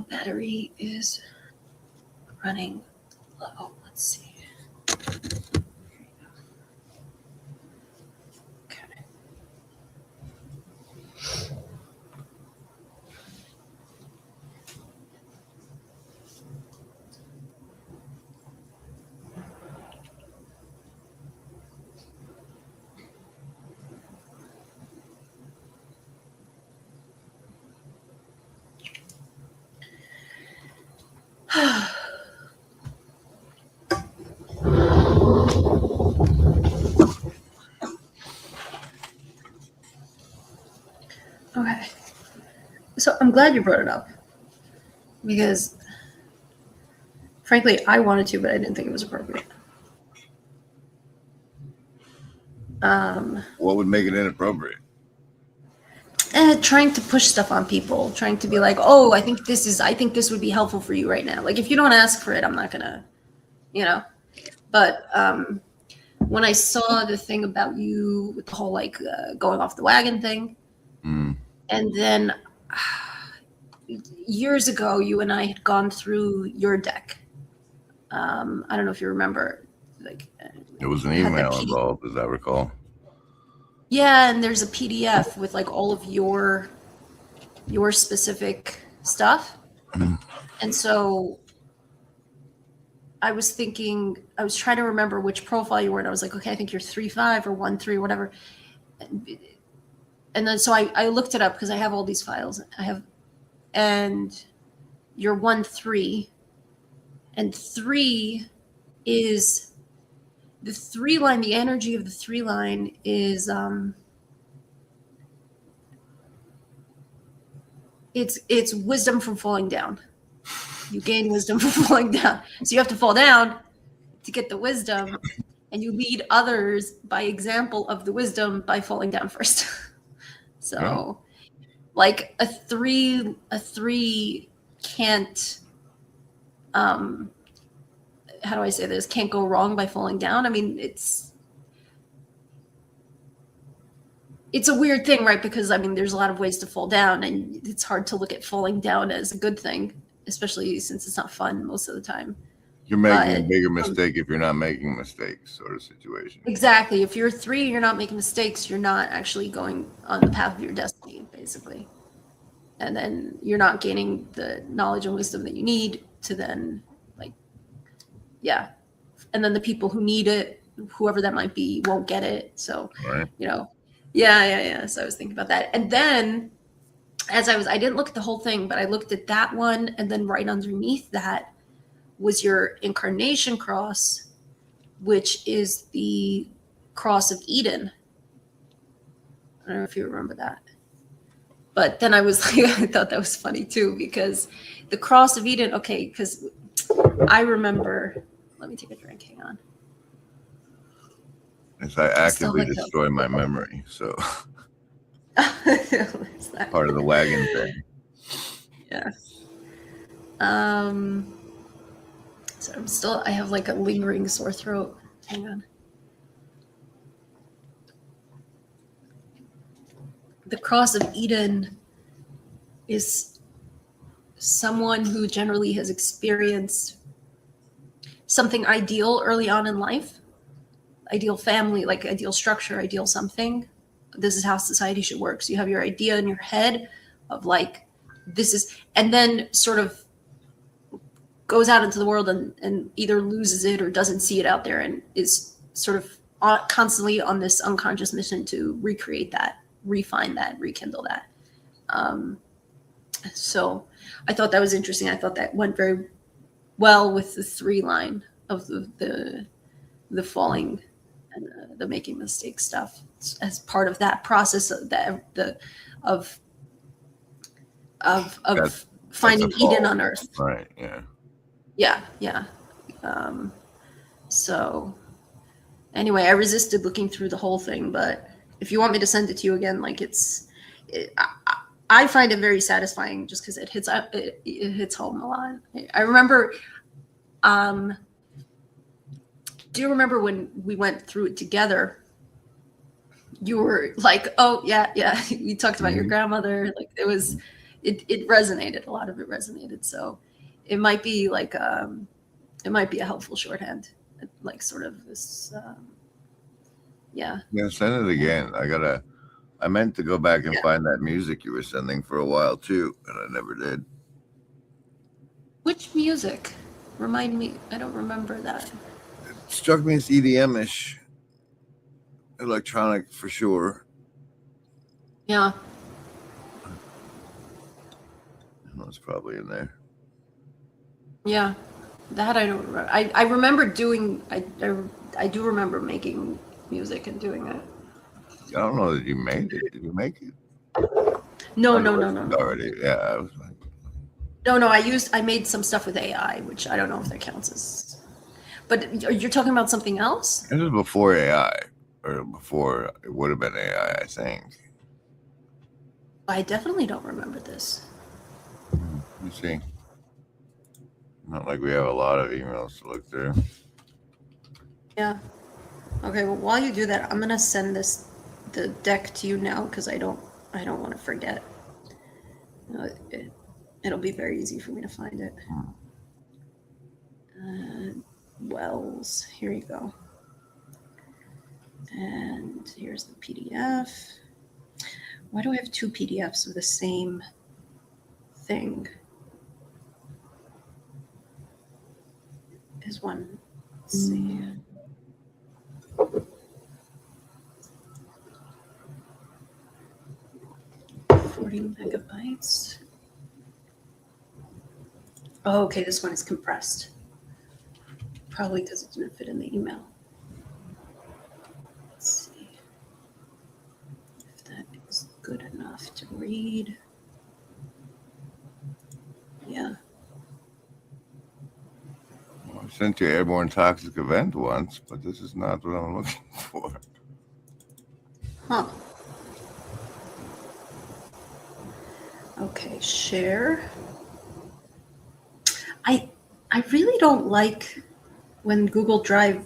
Battery is running low. Let's see. Okay. Okay. So I'm glad you brought it up because, frankly, I wanted to, but I didn't think it was appropriate. What would make it inappropriate? Trying to push stuff on people, trying to be like, oh, I think this would be helpful for you right now. Like, if you don't ask for it, I'm not gonna, you know. But when I saw the thing about you with the whole going off the wagon thing, and then years ago, you and I had gone through your deck. I don't know if you remember, like There was an had the email involved, as I recall. Yeah, and there's a PDF with like all of your specific stuff. And so I was trying to remember which profile you were, and I was like, okay, I think you're 3-5 or 1-3, whatever. And then so I looked it up because I have all these files. And you're 1-3, and 3 is the 3 line. The energy of the 3 line is it's wisdom from falling down. You gain wisdom from falling down, so you have to fall down to get the wisdom, and you lead others by example of the wisdom by falling down first. So, like a three can't. How do I say this? Can't go wrong by falling down. I mean, it's a weird thing, right? Because I mean, there's a lot of ways to fall down, and it's hard to look at falling down as a good thing, especially since it's not fun most of the time. You're making a bigger mistake if you're not making mistakes, sort of situation. Exactly. If you're 3, you're not making mistakes. You're not actually going on the path of your destiny, basically. And then you're not gaining the knowledge and wisdom that you need to then, yeah. And then the people who need it, whoever that might be, won't get it. So, Right. Yeah. So I was thinking about that. And then I didn't look at the whole thing, but I looked at that one. And then right underneath that was your incarnation cross, which is the cross of Eden. I don't know if you remember that. But then I was like, I thought that was funny too, because the cross of Eden, okay, because I remember, let me take a drink, hang on. As I actively destroy my memory, so part of the wagon thing. Yeah. So I have like a lingering sore throat. Hang on. the cross of Eden is someone who generally has experienced something ideal early on in life, ideal family, like ideal structure, ideal something. This is how society should work. So you have your idea in your head of like, this is, and then sort of goes out into the world and either loses it or doesn't see it out there and is sort of constantly on this unconscious mission to recreate that, refine that, rekindle that. So I thought that was interesting. I thought that went very well with the 3 line of the falling and the making mistakes stuff as part of that process of of finding That's a fall. Eden on Earth. Right. Yeah. Yeah. So anyway, I resisted looking through the whole thing, but if you want me to send it to you again, like I find it very satisfying just because it hits home a lot. I remember, do you remember when we went through it together? You were like, oh yeah. You talked about your grandmother. Like it resonated. A lot of it resonated. So it might be like, it might be a helpful shorthand, like sort of this, yeah. Yeah, send it again. I meant to go back and find that music you were sending for a while too, and I never did. Which music? Remind me. I don't remember that. It struck me as EDM-ish. Electronic for sure. Yeah. That's probably in there. Yeah. That I don't remember. I remember doing, I do remember making music and doing it. I don't know that you made it. Did you make it? No. Already, yeah. I was like, No. I made some stuff with AI, which I don't know if that counts as. But you're talking about something else? this was before AI, or before it would have been AI, I think. I definitely don't remember this. Let me see. Not like we have a lot of emails to look through. Yeah. Okay. Well, while you do that, I'm gonna send the deck to you now because I don't want to forget. It'll be very easy for me to find it. Wells, here you go. And here's the PDF. Why do I have 2 PDFs of the same thing? Is one, let's see. 40 megabytes. Oh, okay, this one is compressed. Probably because it didn't fit in the email. Let's see if that is good enough to read. Yeah. Well, I sent you Airborne Toxic Event once, but this is not what I'm looking for. Huh. Okay, share. I really don't like when Google Drive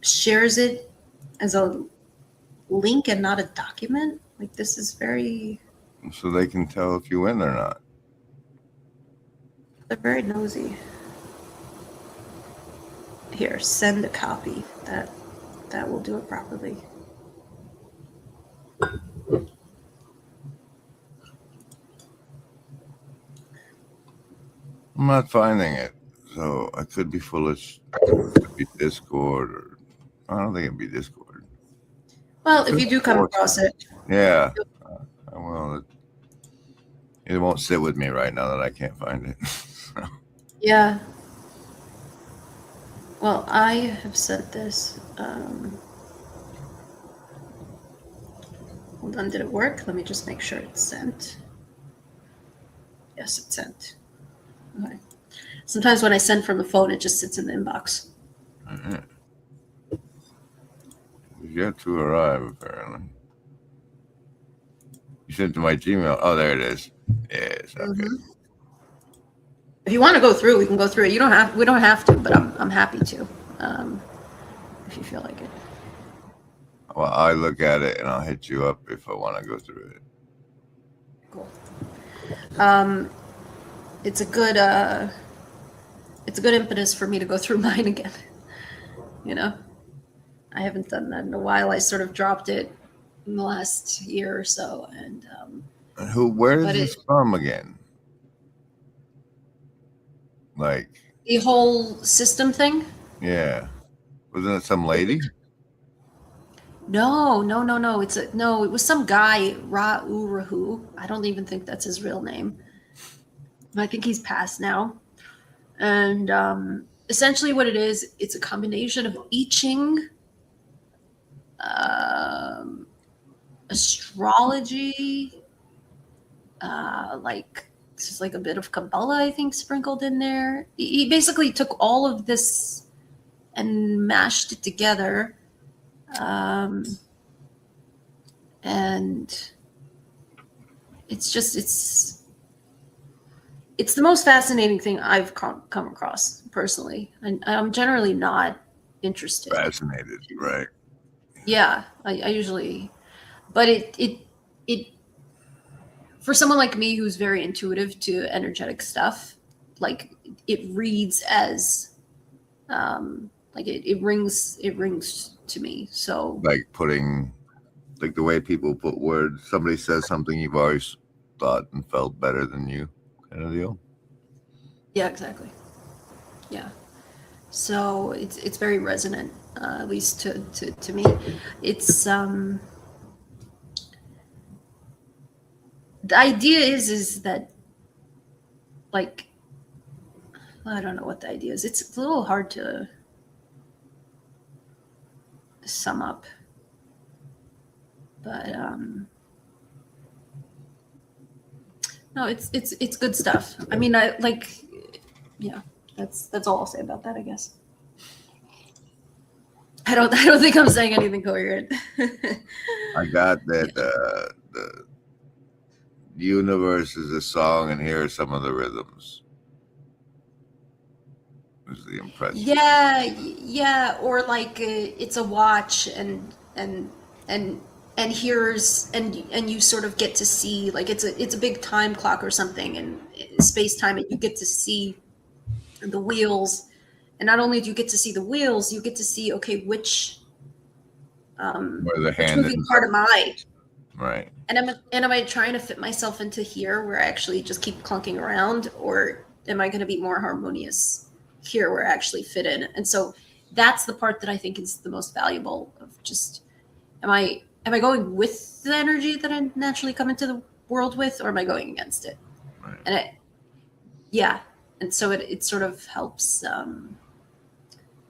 shares it as a link and not a document. Like this is very. So they can tell if you win or not. They're very nosy. Here, send a copy. That will do it properly. I'm not finding it, so I could be foolish. It could be Discord, or I don't think it'd be Discord. Well, if you do come across it. Yeah. Well, it won't sit with me right now that I can't find it. Yeah. Well, I have sent this. Hold on, did it work? Let me just make sure it's sent. Yes, it's sent. Okay. Sometimes when I send from the phone, it just sits in the inbox. Yet to arrive, apparently. You sent to my Gmail. Oh, there it is. Yes. Okay. Mm-hmm. If you want to go through, we can go through it. We don't have to, but I'm happy to. If you feel like it. Well, I look at it and I'll hit you up if I want to go through it. Cool. It's a good impetus for me to go through mine again. You know, I haven't done that in a while. I sort of dropped it in the last year or so, and Where is But this from again? Like, the whole system thing. yeah, wasn't it some lady? No. It was some guy, Ra Urahu. I don't even think that's his real name. I think he's passed now. And essentially, what it is, it's a combination of I Ching, astrology, like this is like a bit of Kabbalah, I think, sprinkled in there. He basically took all of this and mashed it together. And it's the most fascinating thing I've come across personally. And I'm generally not interested. Fascinated, right? Yeah, I usually, but it for someone like me who's very intuitive to energetic stuff, like it reads as, like it rings to me. So Like putting, like the way people put words. Somebody says something you've always thought and felt better than you, kind of deal. yeah, exactly. Yeah. So it's very resonant, at least to me. It's the idea is that, like, I don't know what the idea is. It's a little hard to sum up, but no, it's good stuff. I mean, I like, yeah. That's all I'll say about that, I guess. I don't think I'm saying anything coherent. I got that the universe is a song, and here are some of the rhythms. Is the impression? Yeah, or like it's a watch, and here's and you sort of get to see, like it's a big time clock or something, and space time, and you get to see the wheels, and not only do you get to see the wheels, you get to see, okay, which Where the which hand moving is, part am I? right? And am I trying to fit myself into here where I actually just keep clunking around, or am I going to be more harmonious here where I actually fit in? And so that's the part that I think is the most valuable, of just, am I going with the energy that I naturally come into the world with, or am I going against it? Right. And yeah. And so it sort of helps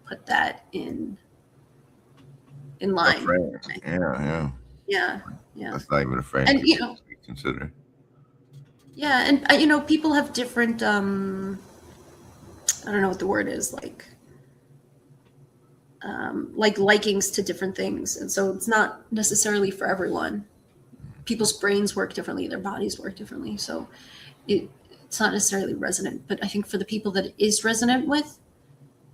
put that in line. A frame. Yeah. Yeah. That's not even a frame. And people consider. Yeah, and people have different. I don't know what the word is, like likings to different things, and so it's not necessarily for everyone. People's brains work differently, their bodies work differently, so it's not necessarily resonant. But I think for the people that it is resonant with,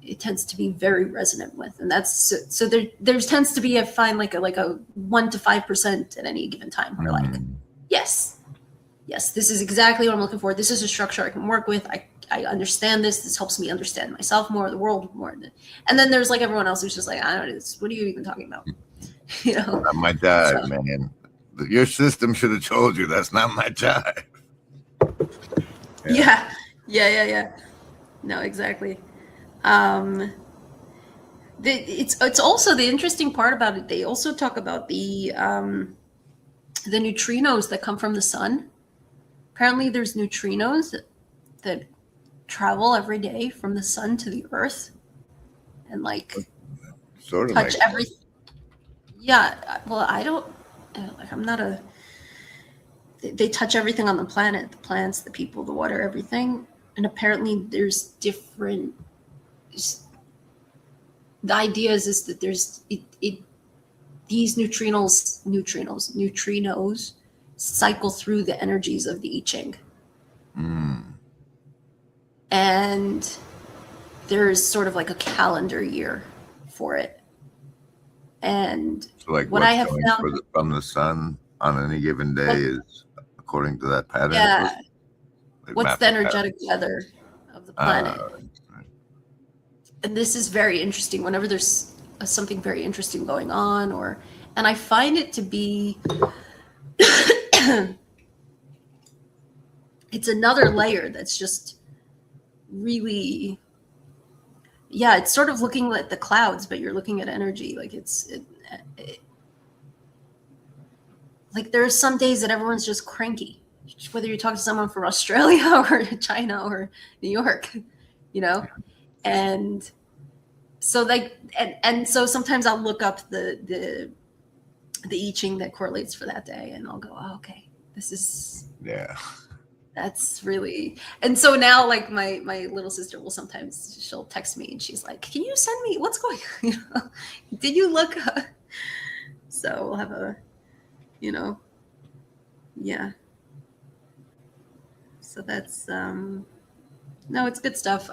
it tends to be very resonant with, and that's so there tends to be a 1 to 5% at any given time. We're like, yes, this is exactly what I'm looking for. This is a structure I can work with. I understand this. This helps me understand myself more, the world more. And then there's like everyone else who's just like, I don't know, what are you even talking about? You know, not my jive, man. Your system should have told you that's not my jive. Yeah. No, exactly. It's also the interesting part about it. They also talk about the neutrinos that come from the sun. Apparently, there's neutrinos that travel every day from the sun to the earth, and like sort of touch everything. Yeah. Well, I don't. I'm not a. They touch everything on the planet: the plants, the people, the water, everything. And apparently, there's different. The idea is that there's these neutrinos cycle through the energies of the I Ching. And there's sort of like a calendar year for it. And so like what I have found from the sun on any given day is according to that pattern. Yeah. Like What's map the pattern. energetic weather of the planet? Right. And this is very interesting whenever there's something very interesting going on, and I find it to be it's another layer that's just really, yeah, it's sort of looking at the clouds, but you're looking at energy. Like like there are some days that everyone's just cranky, whether you talk to someone from Australia or China or New York, you know? And so like, and so sometimes I'll look up the I Ching that correlates for that day, and I'll go, oh, okay, that's really. And so now, like my little sister will sometimes, she'll text me and she's like, can you send me what's going on? You know, did you look so we'll have a, yeah, so that's no, it's good stuff.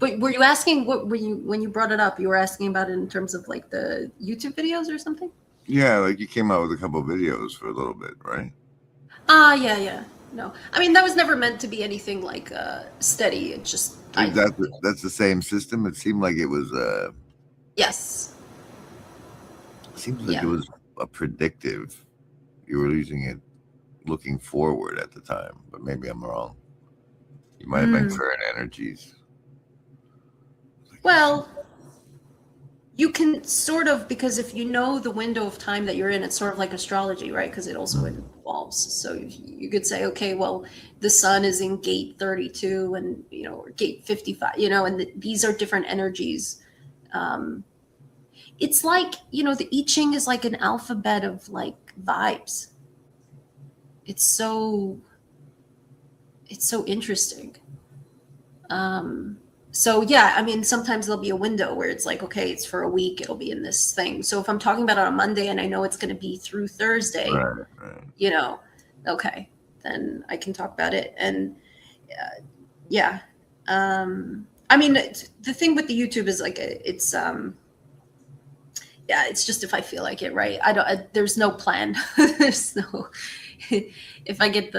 But were you asking, what were you, when you brought it up, you were asking about it in terms of like the YouTube videos or something? Yeah, like you came out with a couple of videos for a little bit, right? Yeah. No, I mean, that was never meant to be anything like steady. It just, That's the same system. It seemed like it was yes. it seems like it was a predictive. You were using it looking forward at the time, but maybe I'm wrong. You might have been current energies. Well, you can sort of, because if you know the window of time that you're in, it's sort of like astrology, right? Because it also involves. So you could say, okay, well, the sun is in gate 32 and, or gate 55, and these are different energies. It's like, the I Ching is like an alphabet of like vibes. It's so interesting. So yeah, I mean, sometimes there'll be a window where it's like, okay, it's for a week, it'll be in this thing. So if I'm talking about it on Monday and I know it's going to be through Thursday, right. Okay, then I can talk about it. And yeah, I mean, the thing with the YouTube is like, it's just if I feel like it, right? There's no plan. There's no, if I get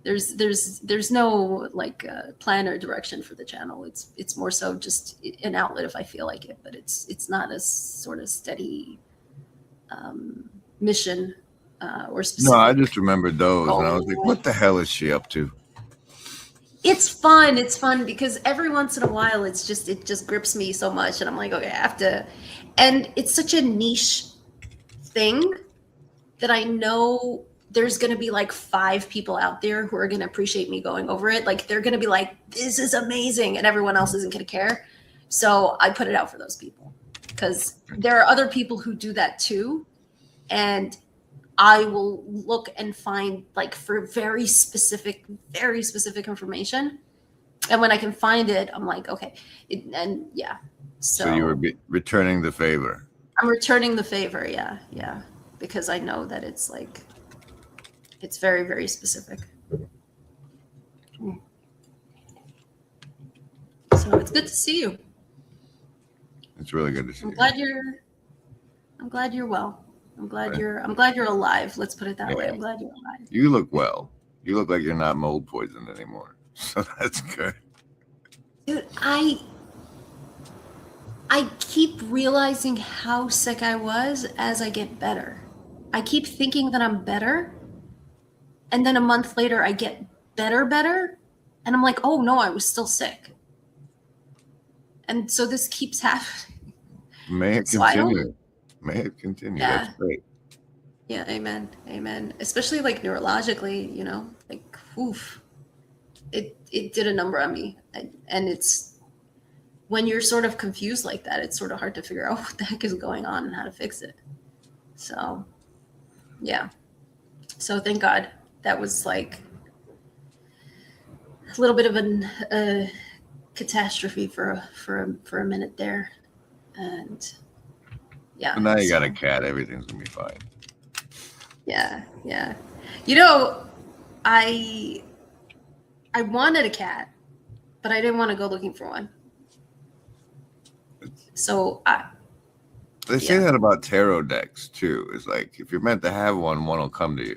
there's no like plan or direction for the channel. It's more so just an outlet if I feel like it, but it's not a sort of steady mission or specific. No, I just remembered those, and I was like, "What the hell is she up to?" It's fun. It's fun because every once in a while, it just grips me so much, and I'm like, okay, I have to. And it's such a niche thing that I know there's going to be like 5 people out there who are going to appreciate me going over it. Like they're going to be like, this is amazing. And everyone else isn't going to care. So I put it out for those people because there are other people who do that too. And I will look and find like for very specific information. And when I can find it, I'm like, okay. So you were returning the favor. I'm returning the favor. Yeah. Because I know that it's like, it's very, very specific. So it's good to see you. It's really good to see you. I'm glad you're well. I'm glad you're alive. Let's put it that way. I'm glad you're alive. You look well. You look like you're not mold poisoned anymore. So that's good. Dude, I keep realizing how sick I was as I get better. I keep thinking that I'm better. And then a month later, I get better. And I'm like, oh, no, I was still sick. And so this keeps happening. May it continue. May it continue. Yeah. That's great. Yeah, amen. Especially like neurologically, like, oof. It did a number on me. And it's, when you're sort of confused like that, it's sort of hard to figure out what the heck is going on and how to fix it. So, yeah. So thank God. That was like a little bit of a catastrophe for a minute there, and yeah. But now you got a cat. Everything's gonna be fine. Yeah. I wanted a cat, but I didn't want to go looking for one. So They say Yeah. that about tarot decks too. It's like if you're meant to have one will come to you.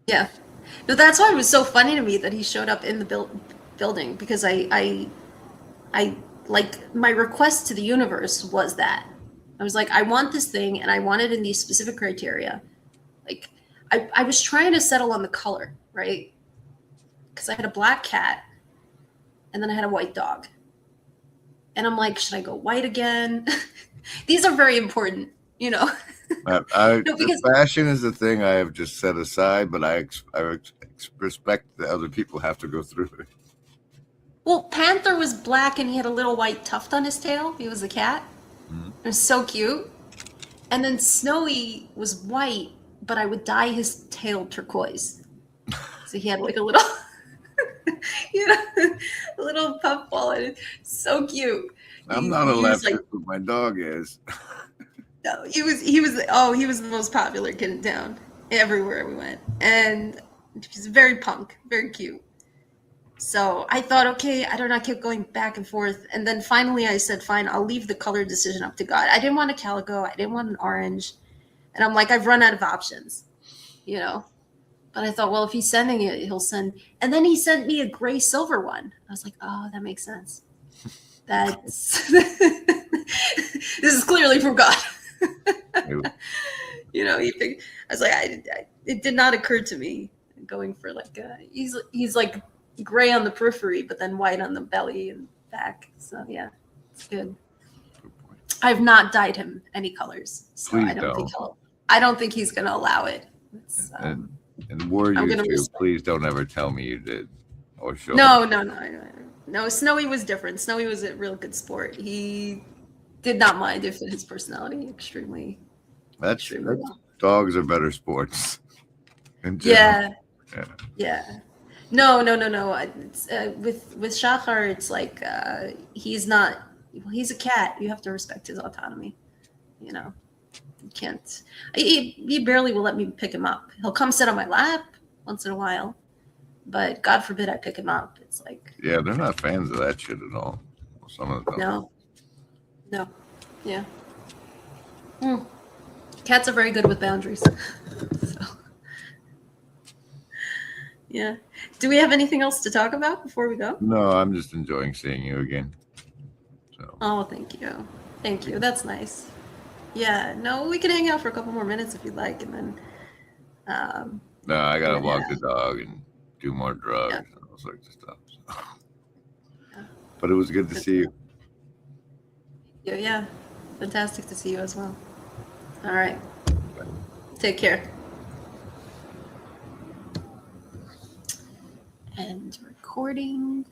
Yeah. No, that's why it was so funny to me that he showed up in the building, because I like, my request to the universe was that I was like, I want this thing, and I want it in these specific criteria. Like, I was trying to settle on the color, right? Because I had a black cat, and then I had a white dog, and I'm like, should I go white again? These are very important, you know. No, because The fashion is the thing I have just set aside, but I respect that other people have to go through it. well, Panther was black and he had a little white tuft on his tail. He was a cat. Mhm. It was so cute. And then Snowy was white, but I would dye his tail turquoise. So he had like a little, a little puffball in it. So cute. I'm not a leftist, but my dog is. No, he was the most popular kid in town everywhere we went. And he's very punk, very cute. So I thought, okay, I don't know, I kept going back and forth. And then finally I said, fine, I'll leave the color decision up to God. I didn't want a calico. I didn't want an orange. And I'm like, I've run out of options, you know? But I thought, well, if he's sending it, he'll send. And then he sent me a gray silver one. I was like, oh, that makes sense. That's, this is clearly from God. You know, he picked, I was like, it did not occur to me going for like, he's like gray on the periphery, but then white on the belly and back. So yeah, it's good. I've not dyed him any colors, so Please I don't think he's going to allow it. And were you to, please don't ever tell me you did or show. No. Snowy was different. Snowy was a real good sport. He did not mind if his personality extremely. Dogs are better sports. Yeah. No. It's, with Shachar, it's like he's not. Well, he's a cat. You have to respect his autonomy. You know, you can't. He barely will let me pick him up. He'll come sit on my lap once in a while, but God forbid I pick him up. It's like, yeah, they're not fans of that shit at all. Some of them. No, yeah. Cats are very good with boundaries. So. Yeah. Do we have anything else to talk about before we go? No, I'm just enjoying seeing you again. So. Oh, thank you. Thank you. That's nice. Yeah. No, we can hang out for a couple more minutes if you'd like, and then. No, I gotta walk the dog and do more drugs and all sorts of stuff. So. Yeah. But it was good to see you. Yeah. Fantastic to see you as well. All right. Take care. And recording.